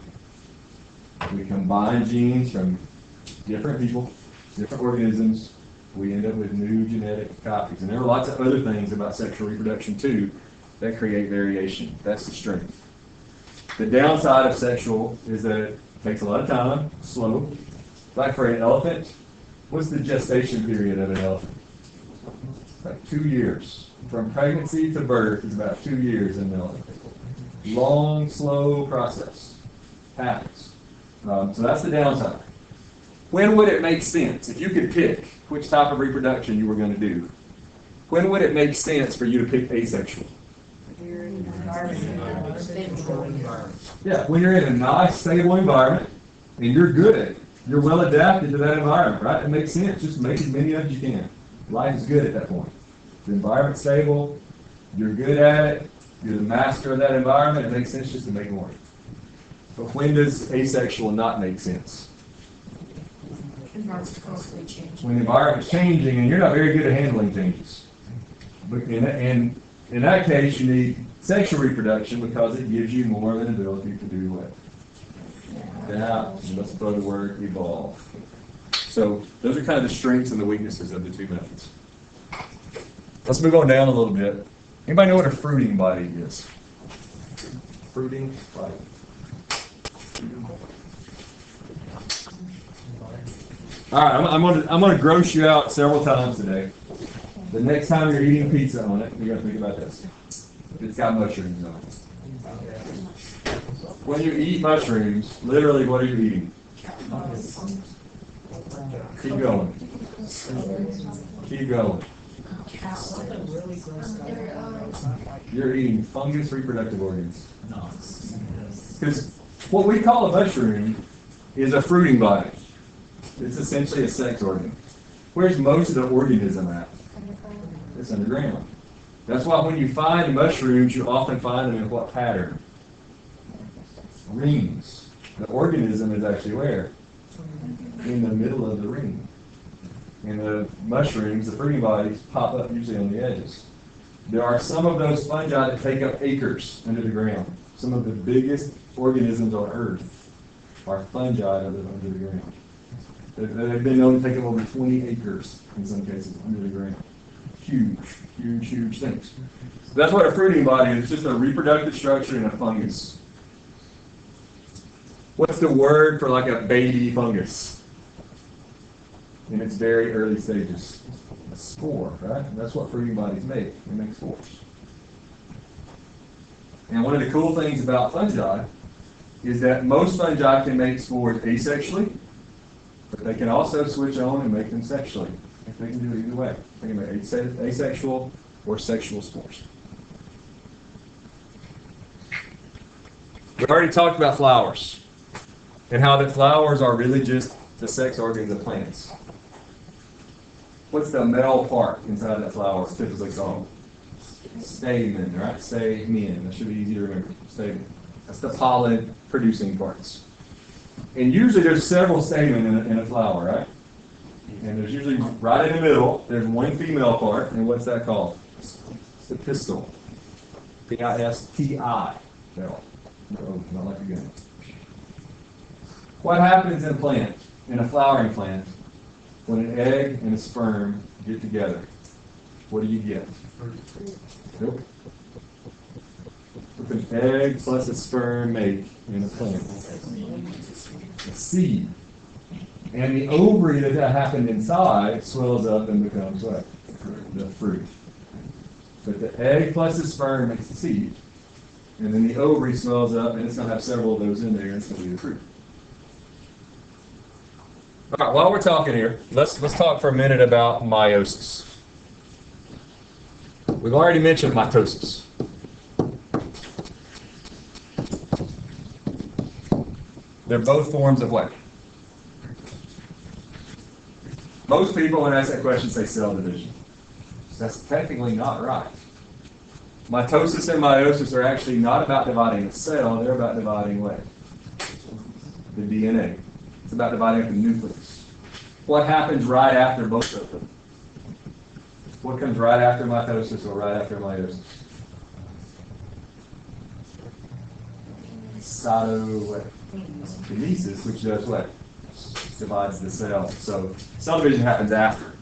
We combine genes from different people, different organisms, we end up with new genetic copies. And there are lots of other things about sexual reproduction too that create variation. That's the strength. The downside of sexual is that it takes a lot of time, slow. Like for an elephant, what's the gestation period of an elephant? Like 2 years. From pregnancy to birth is about 2 years in an elephant. Long, slow process. Happens. So that's the downside. When would it make sense? If you could pick which type of reproduction you were going to do, when would it make sense for you to pick asexual? Yeah, when you're in a nice, stable environment, and you're good at it. You're well adapted to that environment, right? It makes sense. Just make as many of as you can. Life is good at that point. The environment's stable, you're good at it, you're the master of that environment, it makes sense just to make more. But when does asexual not make sense? When the environment's changing and you're not very good at handling changes. And in that case, you need sexual reproduction because it gives you more of an ability to do what? Yeah, let's throw the word evolve. So those are kind of the strengths and the weaknesses of the two methods. Let's move on down a little bit. Anybody know what a fruiting body is? Fruiting body. All right, I'm going to gross you out several times today. The next time you're eating pizza on it, you're going to think about this. It's got mushrooms on it. When you eat mushrooms, literally what are you eating? Keep going. Keep going. You're eating fungus reproductive organs. Because what we call a mushroom is a fruiting body. It's essentially a sex organ. Where's most of the organism at? It's underground. That's why when you find mushrooms, you often find them in what pattern? Rings. The organism is actually where? In the middle of the ring. And the mushrooms, the fruiting bodies, pop up usually on the edges. There are some of those fungi that take up acres under the ground. Some of the biggest organisms on Earth are fungi that live under the ground. They've been known to take up over 20 acres in some cases under the ground. Huge, huge, huge things. So that's what a fruiting body is. It's just a reproductive structure in a fungus. What's the word for like a baby fungus? In its very early stages. A spore, right? That's what fruiting bodies make. They make spores. And one of the cool things about fungi is that most fungi can make spores asexually, but they can also switch on and make them sexually. They can do it either way. They can make asexual or sexual spores. We've already talked about flowers and how the flowers are really just the sex organs of plants. What's the male part inside that flower typically called? Stamen, right? Stamen. That should be easy to remember. Stamen. That's the pollen producing parts. And usually there's several stamen in a flower, right? And there's usually right in the middle, there's one female part, and what's that called? It's the pistil. P-I-S-T-I. No, not like again. What happens in a plant, in a flowering plant, when an egg and a sperm get together? What do you get? Nope. What an egg plus a sperm make in a plant? A seed. And the ovary that happened inside swells up and becomes what? The fruit. But the egg plus the sperm makes the seed. And then the ovary swells up and it's going to have several of those in there and it's going to be the fruit. All right, while we're talking here, let's talk for a minute about meiosis. We've already mentioned mitosis. They're both forms of what? Most people, when I ask that question, say cell division. That's technically not right. Mitosis and meiosis are actually not about dividing a cell, they're about dividing what? The DNA. It's about dividing up the nucleus. What happens right after both of them? What comes right after mitosis or right after meiosis? Cytokinesis, which does what? Divides the cell. So cell division happens after.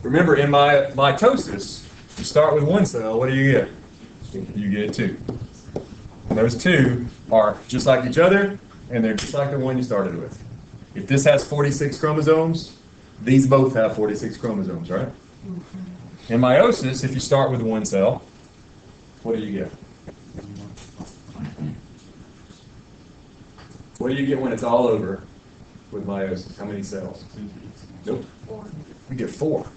Remember, in mitosis, you start with one cell, what do you get? You get two. And those two are just like each other, and they're just like the one you started with. If this has 46 chromosomes, these both have 46 chromosomes, right? In meiosis, if you start with one cell, what do you get? What do you get when it's all over with meiosis? How many cells? Nope. You get 4.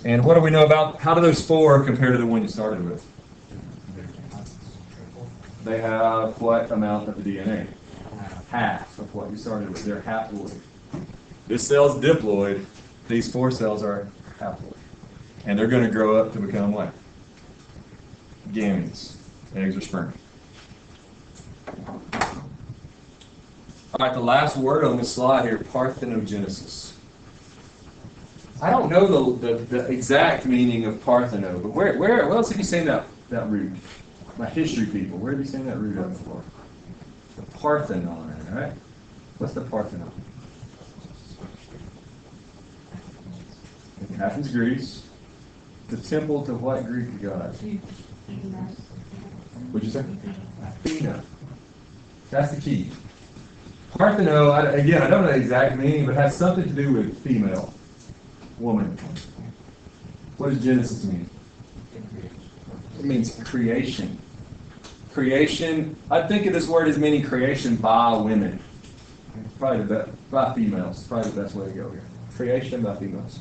And what do we know about, how do those 4 compare to the one you started with? They have what amount of the DNA? Half of what you started with. They're haploid. This cell's diploid. These 4 cells are haploid. And they're going to grow up to become what? Gametes. Eggs or sperm. All right, the last word on this slide here, parthenogenesis. I don't know the exact meaning of partheno, but where else have you seen that root? My history people, where have you seen that root up before? The Parthenon, right? What's the Parthenon? In Athens, Greece. The temple to what Greek god? What'd you say? Athena. That's the key. Partheno, again, I don't know the exact meaning, but it has something to do with female, woman. What does Genesis mean? It means creation. Creation, I think of this word as meaning creation by women. Probably by females. Probably the best way to go here. Creation by females.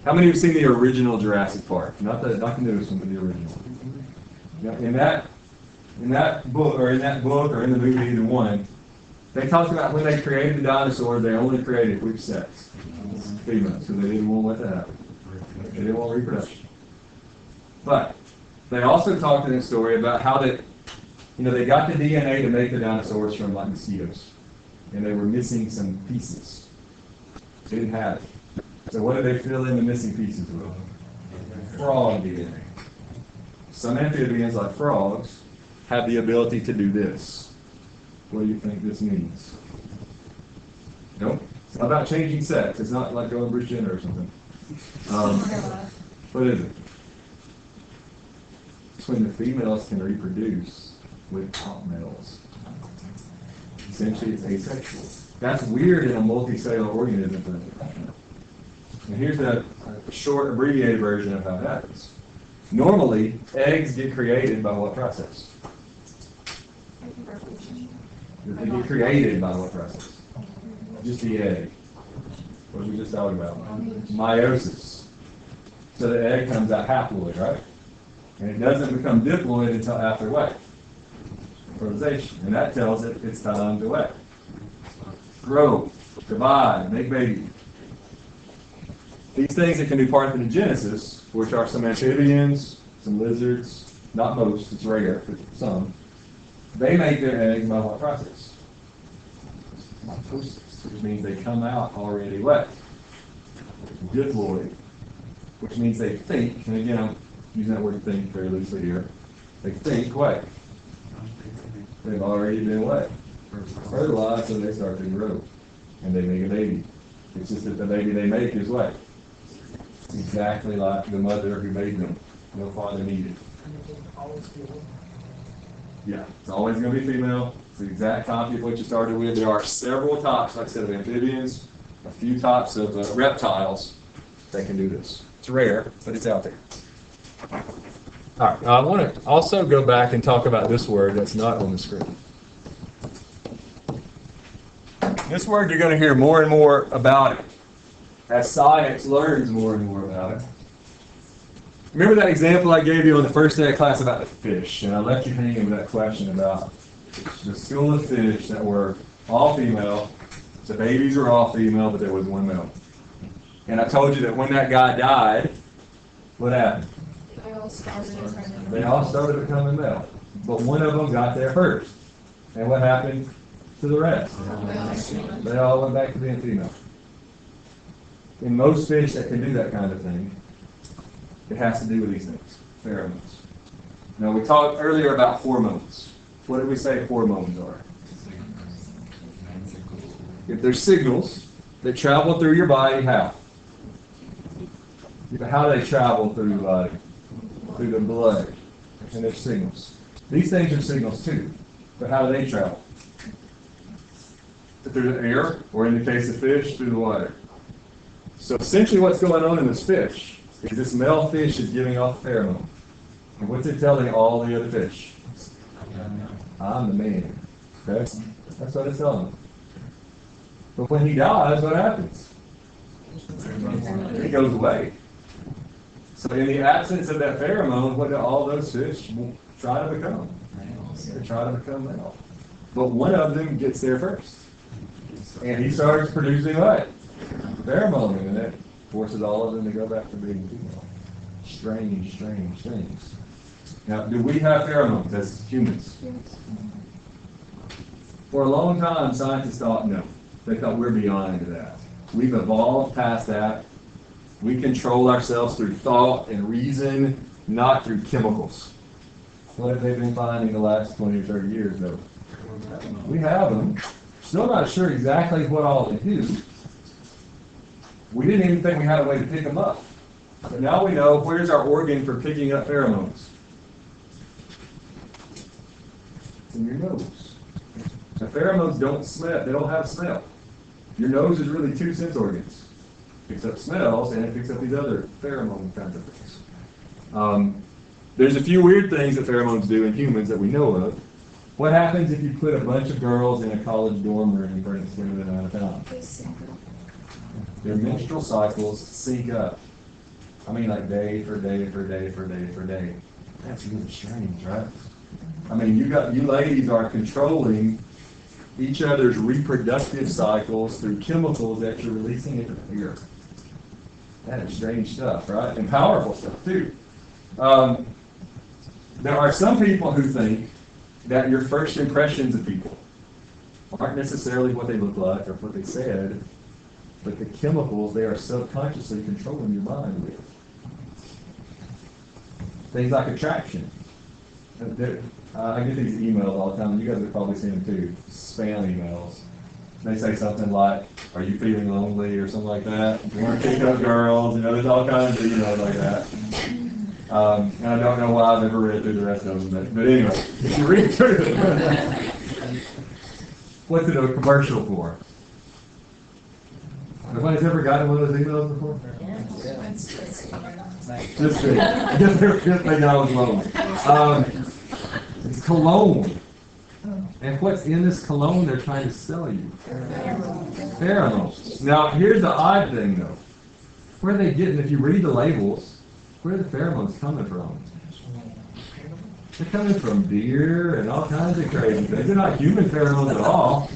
How many have seen the original Jurassic Park? Not the newest one, but the original. In that book, or in the movie, either one, they talked about when they created the dinosaurs, they only created which sex? Females, because they didn't want to let that happen. They didn't want reproduction. But they also talked in the story about how that, they got the DNA to make the dinosaurs from like mosquitoes, and they were missing some pieces. They didn't have it. So what did they fill in the missing pieces with? Frog DNA. Some amphibians, like frogs, have the ability to do this. What do you think this means? Nope. It's not about changing sex. It's not like going Bruce Jenner or something. What is it? It's when the females can reproduce without males. Essentially, it's asexual. That's weird in a multicellular organism. And here's a short, abbreviated version of how it happens. Normally, eggs get created by what process? They get created by what process? Just the egg. What we just talked about. Meiosis. So the egg comes out haploid, right? And it doesn't become diploid until after what? Fertilization. And that tells it it's time to what? Grow, divide, make babies. These things that can do parthenogenesis, which are some amphibians, some lizards, not most, it's rare, but some, they make their eggs by what process? Mitosis, which means they come out already what? Diploid, which means they think, and again, I'm using that word think very loosely here, they think what? They've already been what? Fertilized, so they start to grow, and they make a baby. It's just that the baby they make is what? Exactly like the mother who made them. No father needed. Yeah, it's always going to be female. It's the exact copy of what you started with. There are several types, like I said, of amphibians, a few types of reptiles that can do this. It's rare, but it's out there. All right, I want to also go back and talk about this word that's not on the screen. This word, you're going to hear more and more about it as science learns more and more about it. Remember that example I gave you on the first day of class about the fish, and I left you hanging with that question about the school of fish that were all female. The babies were all female, but there was one male. And I told you that when that guy died, what happened? I all started. They all started becoming male. But one of them got there first. And what happened to the rest? They all went back to being female. In most fish that can do that kind of thing, it has to do with these things, pheromones. Now, we talked earlier about hormones. What did we say hormones are? If there's signals that travel through your body, how? How do they travel through the body? Through the blood. And there's signals. These things are signals too, but how do they travel? Through the air, or in the case of fish, through the water. So essentially what's going on in this fish is this male fish is giving off pheromone. And what's it telling all the other fish? I'm the man. Okay? That's what it's telling them. But when he dies, what happens? He goes away. So in the absence of that pheromone, what do all those fish try to become? They try to become male. But one of them gets there first. And he starts producing what? Pheromone, and it forces all of them to go back to being female. Strange, strange things. Now, do we have pheromones as humans? For a long time, scientists thought no. They thought we're beyond that. We've evolved past that. We control ourselves through thought and reason, not through chemicals. What have they been finding the last 20 or 30 years, though? We have them. Still not sure exactly what all they do. We didn't even think we had a way to pick them up. But now we know where's our organ for picking up pheromones. It's in your nose. Now, pheromones don't smell. They don't have smell. Your nose is really two sense organs. It picks up smells and it picks up these other pheromone kinds of things. There's a few weird things that pheromones do in humans that we know of. What happens if you put a bunch of girls in a college dorm room for an extended amount of time? Their menstrual cycles sync up. I mean, like day for day for day for day for day. That's really strange, right? I mean, you ladies are controlling each other's reproductive cycles through chemicals that you're releasing into the air. That is strange stuff, right? And powerful stuff, too. There are some people who think that your first impressions of people aren't necessarily what they look like or what they said, but the chemicals they are subconsciously controlling your mind with. Things like attraction. I get these emails all the time. You guys have probably seen them too. Spam emails. They say something like, "Are you feeling lonely?" or something like that. You want to pick up girls. There's all kinds of emails like that. And I don't know why I've ever read through the rest of them, but anyway, if you read through them, what's it a commercial for? Nobody's ever gotten one of those emails before? Just me. I guess they're just thinking I was lonely. It's cologne. And what's in this cologne they're trying to sell you? Pheromones. Now, here's the odd thing, though. Where are they getting, if you read the labels, where are the pheromones coming from? They're coming from deer and all kinds of crazy things. They're not human pheromones at all.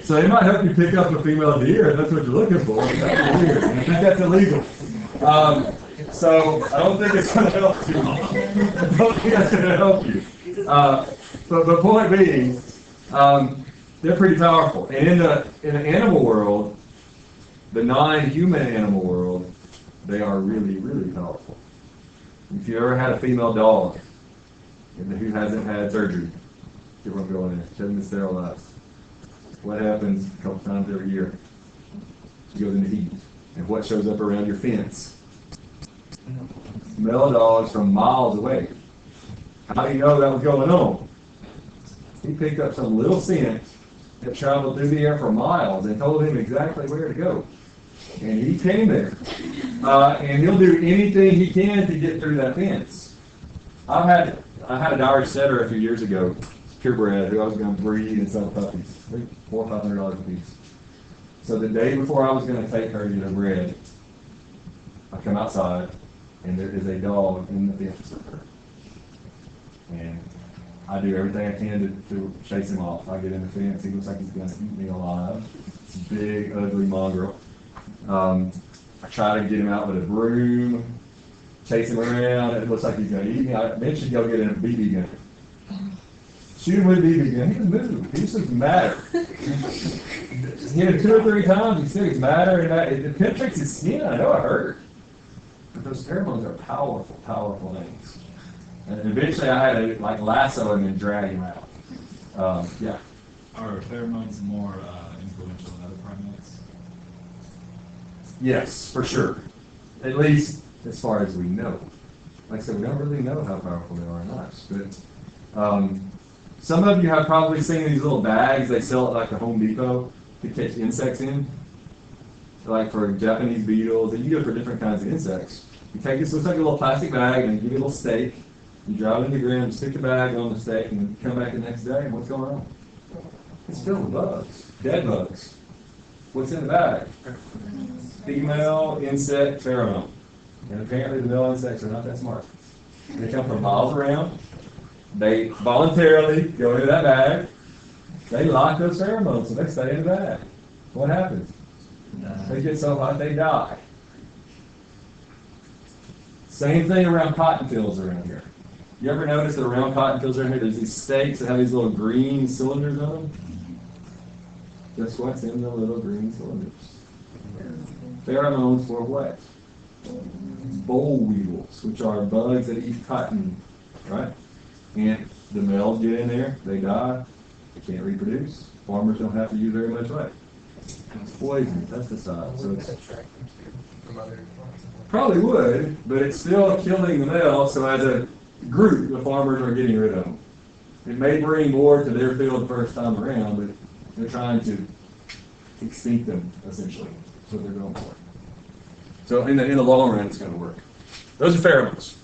So they might help you pick up a female deer if that's what you're looking for. That's weird. And I think that's illegal. So I don't think it's going to help you. I don't think that's going to help you. But the point being, they're pretty powerful. And in the animal world, the non-human animal world, they are really, really powerful. If you ever had a female dog who hasn't had surgery, get what I'm going in, she hasn't been sterilized. What happens a couple times every year? She goes into heat. And what shows up around your fence? Male dogs from miles away. How do you know that was going on? He picked up some little scent that traveled through the air for miles and told him exactly where to go. And he came there. And he'll do anything he can to get through that fence. I had a Irish setter a few years ago, purebred, who I was going to breed and sell puppies. I think $400 or $500 a piece. So the day before I was going to take her to get her bred, I come outside, and there is a dog in the fence with her. And I do everything I can to chase him off. I get in the fence. He looks like he's going to eat me alive. It's a big, ugly mongrel. I I try to get him out with a broom, chase him around. It looks like he's going to eat me. I mentioned go get him a BB gun. Shoot him with a BB gun. He doesn't move. He just doesn't matter. Hit him 2 or 3 times. He still gets madder, and it penetrates his skin. I know it hurt. But those pheromones are powerful, powerful things. And eventually, I had to like lasso him and drag him out. Yeah. Are pheromones more influential than other primates? Yes, for sure. At least as far as we know. Like I said, we don't really know how powerful they are in us. But some of you have probably seen these little bags they sell at like the Home Depot to catch insects in. Like for Japanese beetles, and you go for different kinds of insects. You take this, looks like a little plastic bag, and you give it a little stake. You drive it in the ground, stick the bag on the stake, and you come back the next day, and what's going on? It's filled with bugs, dead bugs. What's in the bag? Female insect pheromone. And apparently the male insects are not that smart. They come from miles around. They voluntarily go into that bag. They lock those pheromones, so they stay in the bag. What happens? They get so hot they die. Same thing around cotton fields around here. You ever notice that around cotton fields around here, there's these stakes that have these little green cylinders on them? Guess what's in the little green cylinders? Pheromones for what? Boll weevils, which are bugs that eat cotton, right? And the males get in there, they die, they can't reproduce. Farmers don't have to use very much light. It's poison, pesticide, so it's probably would, but it's still killing the male, so as a group, the farmers are getting rid of them. It may bring more to their field the first time around, but they're trying to extinct them, essentially. That's what they're going for. So in the long run, it's going to work. Those are pheromones.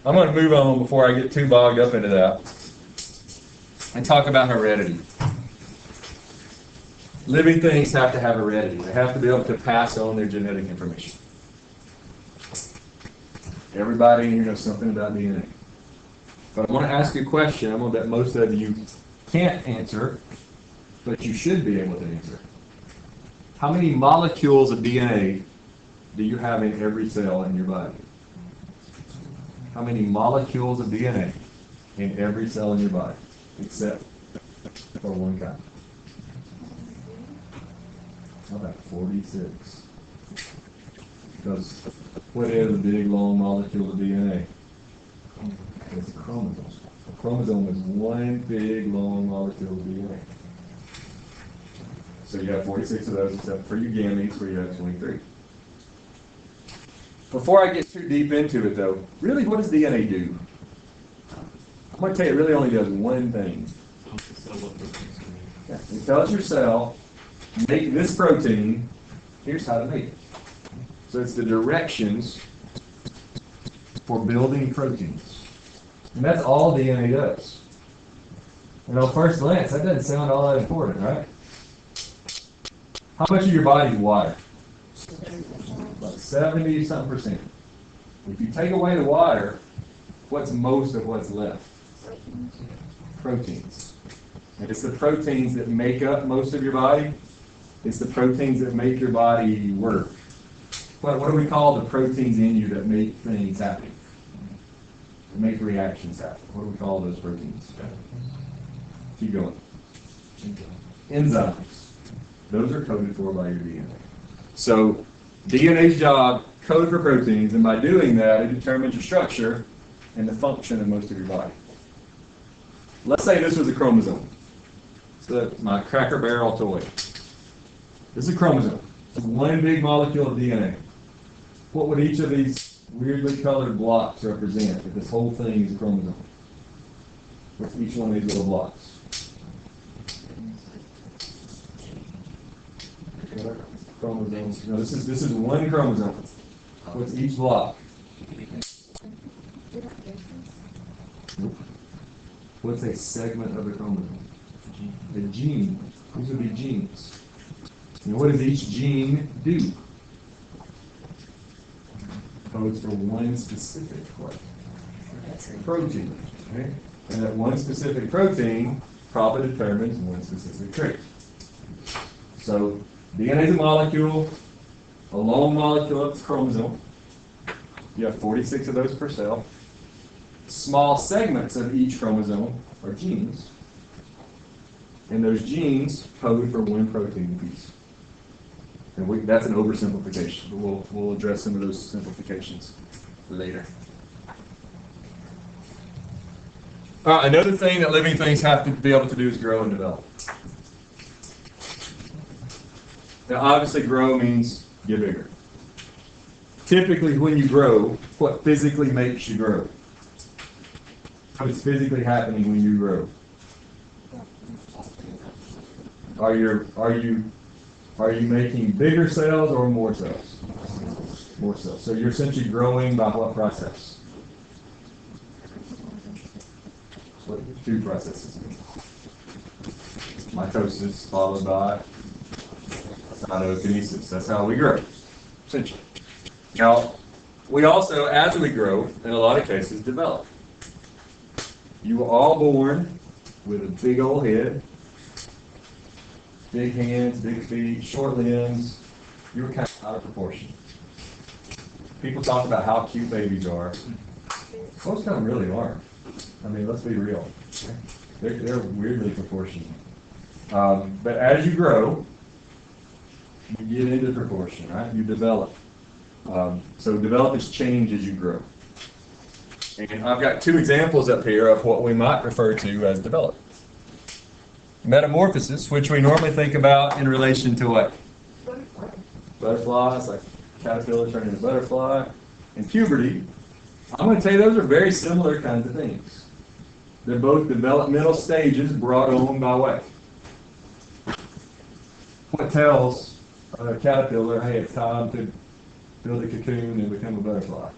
I'm going to move on before I get too bogged up into that and talk about heredity. Living things have to have heredity. They have to be able to pass on their genetic information. Everybody in here knows something about DNA. But I want to ask you a question. I'm going to bet most of you can't answer, but you should be able to answer. How many molecules of DNA do you have in every cell in your body? How many molecules of DNA in every cell in your body, except for one kind? How about 46? Because what is a big, long molecule of DNA? It's a chromosome. A chromosome is one big, long molecule of DNA. So you have 46 of those, except for your gametes, where you have 23. Before I get too deep into it, though, really, what does DNA do? I'm going to tell you, it really only does one thing. Yeah, it tells your cell, make this protein, here's how to make it. So it's the directions for building proteins. And that's all DNA does. And on first glance, that doesn't sound all that important, right? How much of your body is water? About 70-something%. If you take away the water, what's most of what's left? Proteins. And it's the proteins that make up most of your body. It's the proteins that make your body work. What do we call the proteins in you that make things happen? That make reactions happen. What do we call those proteins? Keep going. Enzymes. Those are coded for by your DNA. So DNA's job, code for proteins, and by doing that, it determines your structure and the function of most of your body. Let's say this was a chromosome. So my Cracker Barrel toy. This is a chromosome. It's one big molecule of DNA. What would each of these weirdly colored blocks represent if this whole thing is a chromosome? What's each one of these little blocks? Chromosomes. No, this is one chromosome. What's each block? What's a segment of the chromosome? A gene. These would be genes. And what does each gene do? Codes for one specific what? Protein. Okay? And that one specific protein probably determines one specific trait. So DNA is a molecule. a long molecule of chromosome. You have 46 of those per cell. Small segments of each chromosome are genes. And those genes code for one protein piece. And that's an oversimplification, but we'll address some of those simplifications later. Another thing that living things have to be able to do is grow and develop. Now, obviously, grow means get bigger. Typically, when you grow, what physically makes you grow? What's physically happening when you grow? Are you making bigger cells or more cells? More cells. So you're essentially growing by what process? What two processes? Mitosis followed by cytokinesis. That's how we grow, essentially. Now, we also, as we grow, in a lot of cases, develop. You were all born with a big old head, big hands, big feet, short limbs. You were kind of out of proportion. People talk about how cute babies are. Most of them really aren't. I mean, let's be real. They're weirdly proportioned. But as you grow, you get into proportion, right? You develop. So develop is change as you grow. And I've got two examples up here of what we might refer to as develop. Metamorphosis, which we normally think about in relation to what? Butterflies, like caterpillar turning into butterfly. And puberty, I'm going to tell you those are very similar kinds of things. They're both developmental stages brought on by what? What tells a caterpillar, hey, it's time to build a cocoon and become a butterfly?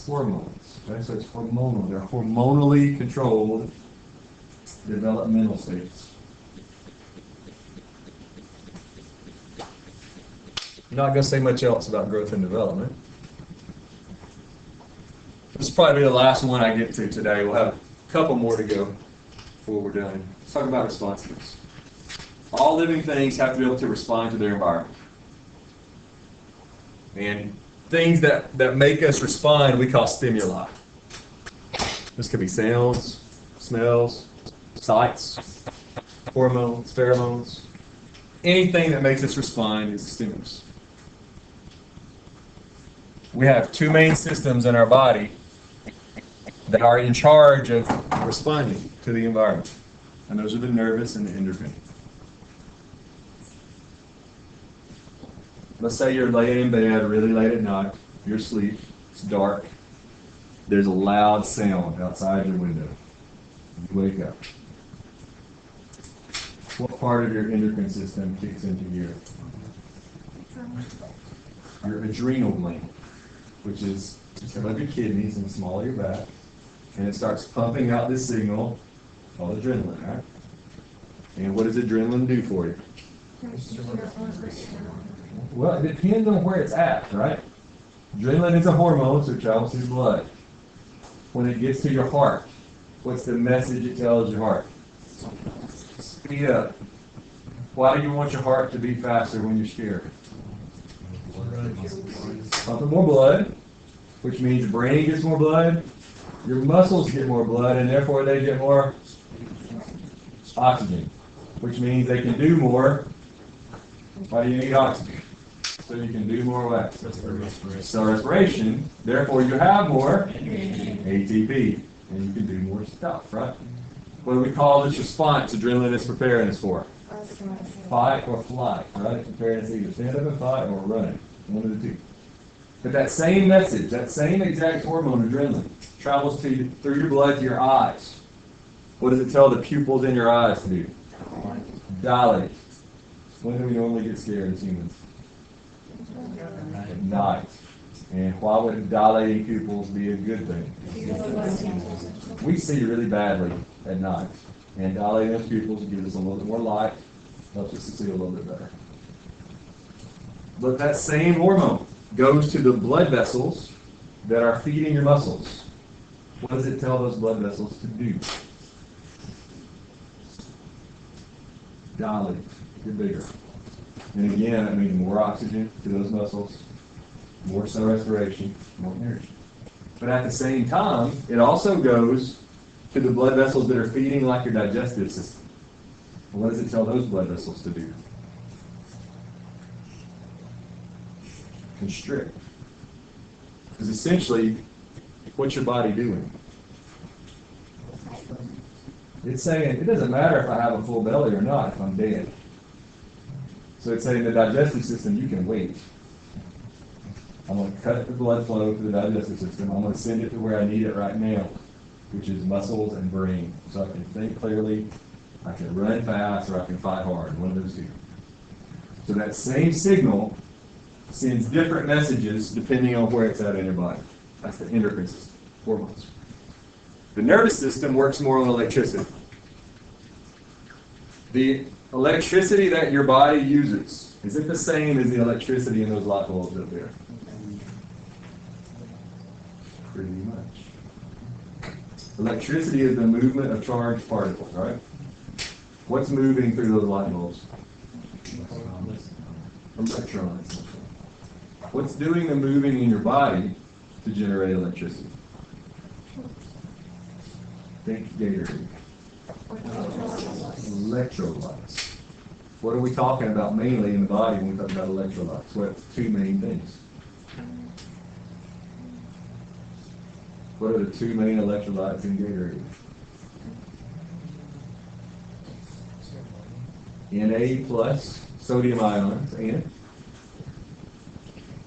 Hormones. Okay? So it's hormonal. They're hormonally controlled developmental stages. I'm not going to say much else about growth and development. This will probably be the last one I get to today. We'll have a couple more to go before we're done. Let's talk about responsiveness. All living things have to be able to respond to their environment. And things that make us respond we call stimuli. This could be sounds, smells, sights, hormones, pheromones. Anything that makes us respond is a stimulus. We have two main systems in our body that are in charge of responding to the environment. And those are the nervous and the endocrine. Let's say you're laying in bed really late at night, you're asleep, it's dark, there's a loud sound outside your window. You wake up. What part of your endocrine system kicks into gear? Your adrenal gland, which is above your kidneys and small of your back, and it starts pumping out this signal called adrenaline, right? And what does adrenaline do for you? Well, it depends on where it's at, right? Adrenaline is a hormone, so it travels through the blood. When it gets to your heart, what's the message it tells your heart? Speed up. Why do you want your heart to beat faster when you're scared? Pumping more blood, which means your brain gets more blood, your muscles get more blood, and therefore they get more oxygen, which means they can do more. Why do you need oxygen? So you can do more what? Cell respiration. Therefore you have more ATP, and you can do more stuff, right? What do we call this response adrenaline is preparing us for? Fight or flight, right? It's preparing us either stand up and fight or run. One of the two. But that same message, that same exact hormone, adrenaline, travels through your blood to your eyes. What does it tell the pupils in your eyes to do? Dilate. When do we normally get scared as humans? At night. And why would dilating pupils be a good thing? We see really badly at night. And dilating those pupils gives us a little bit more light, helps us to see a little bit better. But that same hormone goes to the blood vessels that are feeding your muscles. What does it tell those blood vessels to do? Dilate, get bigger. And again, that means more oxygen to those muscles, more cell respiration, more energy. But at the same time, it also goes to the blood vessels that are feeding like your digestive system. And what does it tell those blood vessels to do? Constrict. Because essentially, what's your body doing? It's saying, it doesn't matter if I have a full belly or not if I'm dead. So it's saying the digestive system, you can wait. I'm going to cut the blood flow to the digestive system. I'm going to send it to where I need it right now, which is muscles and brain. So I can think clearly, I can run fast, or I can fight hard, one of those two. So that same signal sends different messages depending on where it's at in your body. That's the endocrine system, hormones. The nervous system works more on electricity. The electricity that your body uses, is it the same as the electricity in those light bulbs up there? Pretty much. Electricity is the movement of charged particles, right? What's moving through those light bulbs? Electrons. What's doing the moving in your body to generate electricity? Think Gatorade. Electrolytes. What are we talking about mainly in the body when we talk about electrolytes? What two main things? What are the two main electrolytes in Gatorade? Na plus, sodium ions, and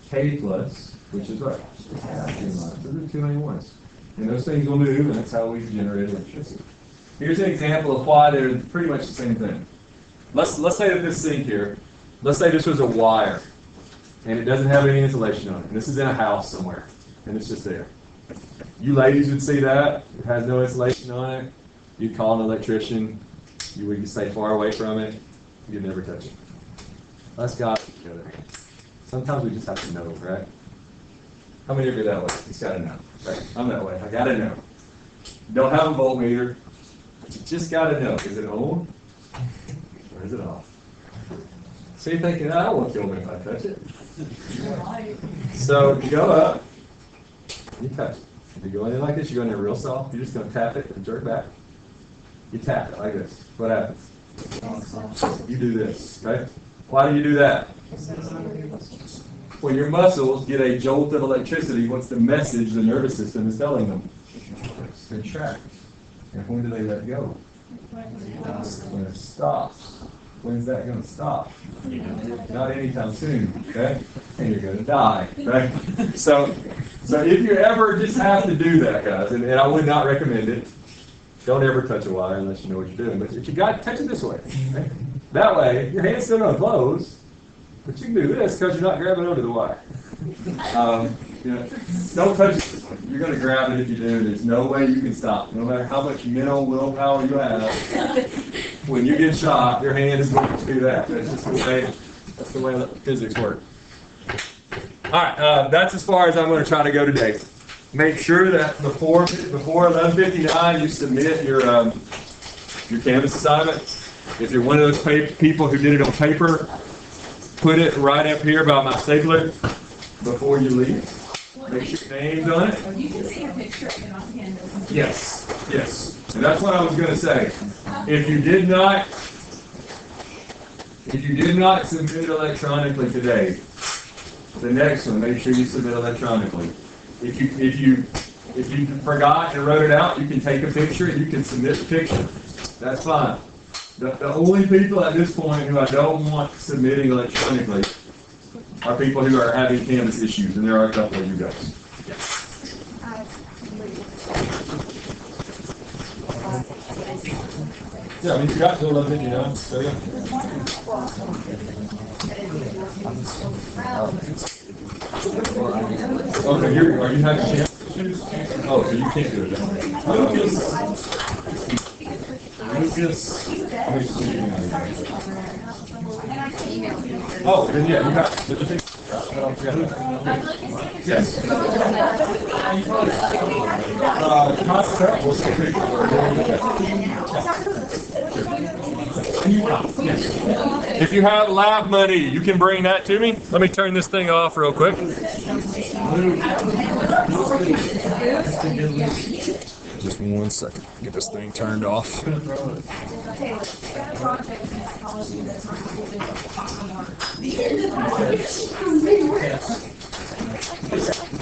K plus, which is what? Potassium ions. Those are the two main ones. And those things will move, and that's how we generate electricity. Here's an example of why they're pretty much the same thing. Let's say that this sink here, let's say this was a wire, and it doesn't have any insulation on it. And this is in a house somewhere, and it's just there. You ladies would see that. It has no insulation on it. You'd call an electrician. You would stay far away from it. You'd never touch it. Us guys, together. Sometimes we just have to know, right? How many of you are that way? You just gotta know. Right? I'm that way. I gotta know. Don't have a voltmeter. You just gotta know. Is it on? Or is it off? So you're thinking, I won't kill me if I touch it. So you go up, you touch it. If you go in there like this, you go in there real soft. You're just gonna tap it and jerk back. You tap it like this. What happens? You do this, right? Why do you do that? When your muscles get a jolt of electricity, what's the message the nervous system is telling them? Contract. And when do they let go? When it stops. When's that going to stop? Not anytime soon, okay? And you're going to die, right? So if you ever just have to do that, guys, and I would not recommend it, don't ever touch a wire unless you know what you're doing. But if you got, touch it this way. Okay? That way, your hand's still going to close, but you can do this because you're not grabbing onto the wire. Don't touch it. You're going to grab it if you do. There's no way you can stop. No matter how much mental willpower you have, when you get shot, your hand is going to do that. That's just the way that physics work. All right, that's as far as I'm going to try to go today. Make sure that before 11:59 you submit your Canvas assignment. If you're one of those people who did it on paper, put it right up here by my stapler before you leave. Make sure your name's on it. You can see a picture of it on Canvas. Yes. And that's what I was going to say. If you did not submit electronically today, the next one, make sure you submit electronically. If you forgot and wrote it out, you can take a picture and you can submit the picture. That's fine. The only people at this point who I don't want submitting electronically are people who are having Canvas issues, and there are a couple of you guys. Yeah, I mean, you got to 11:59, so yeah. Okay, are you having Canvas issues? Oh, so you can't do it then. Lucas. Oh, then yeah, you got it. Yes. Concept was If you have lab money, you can bring that to me. Let me turn this thing off real quick. Just 1 second. Get this thing turned off.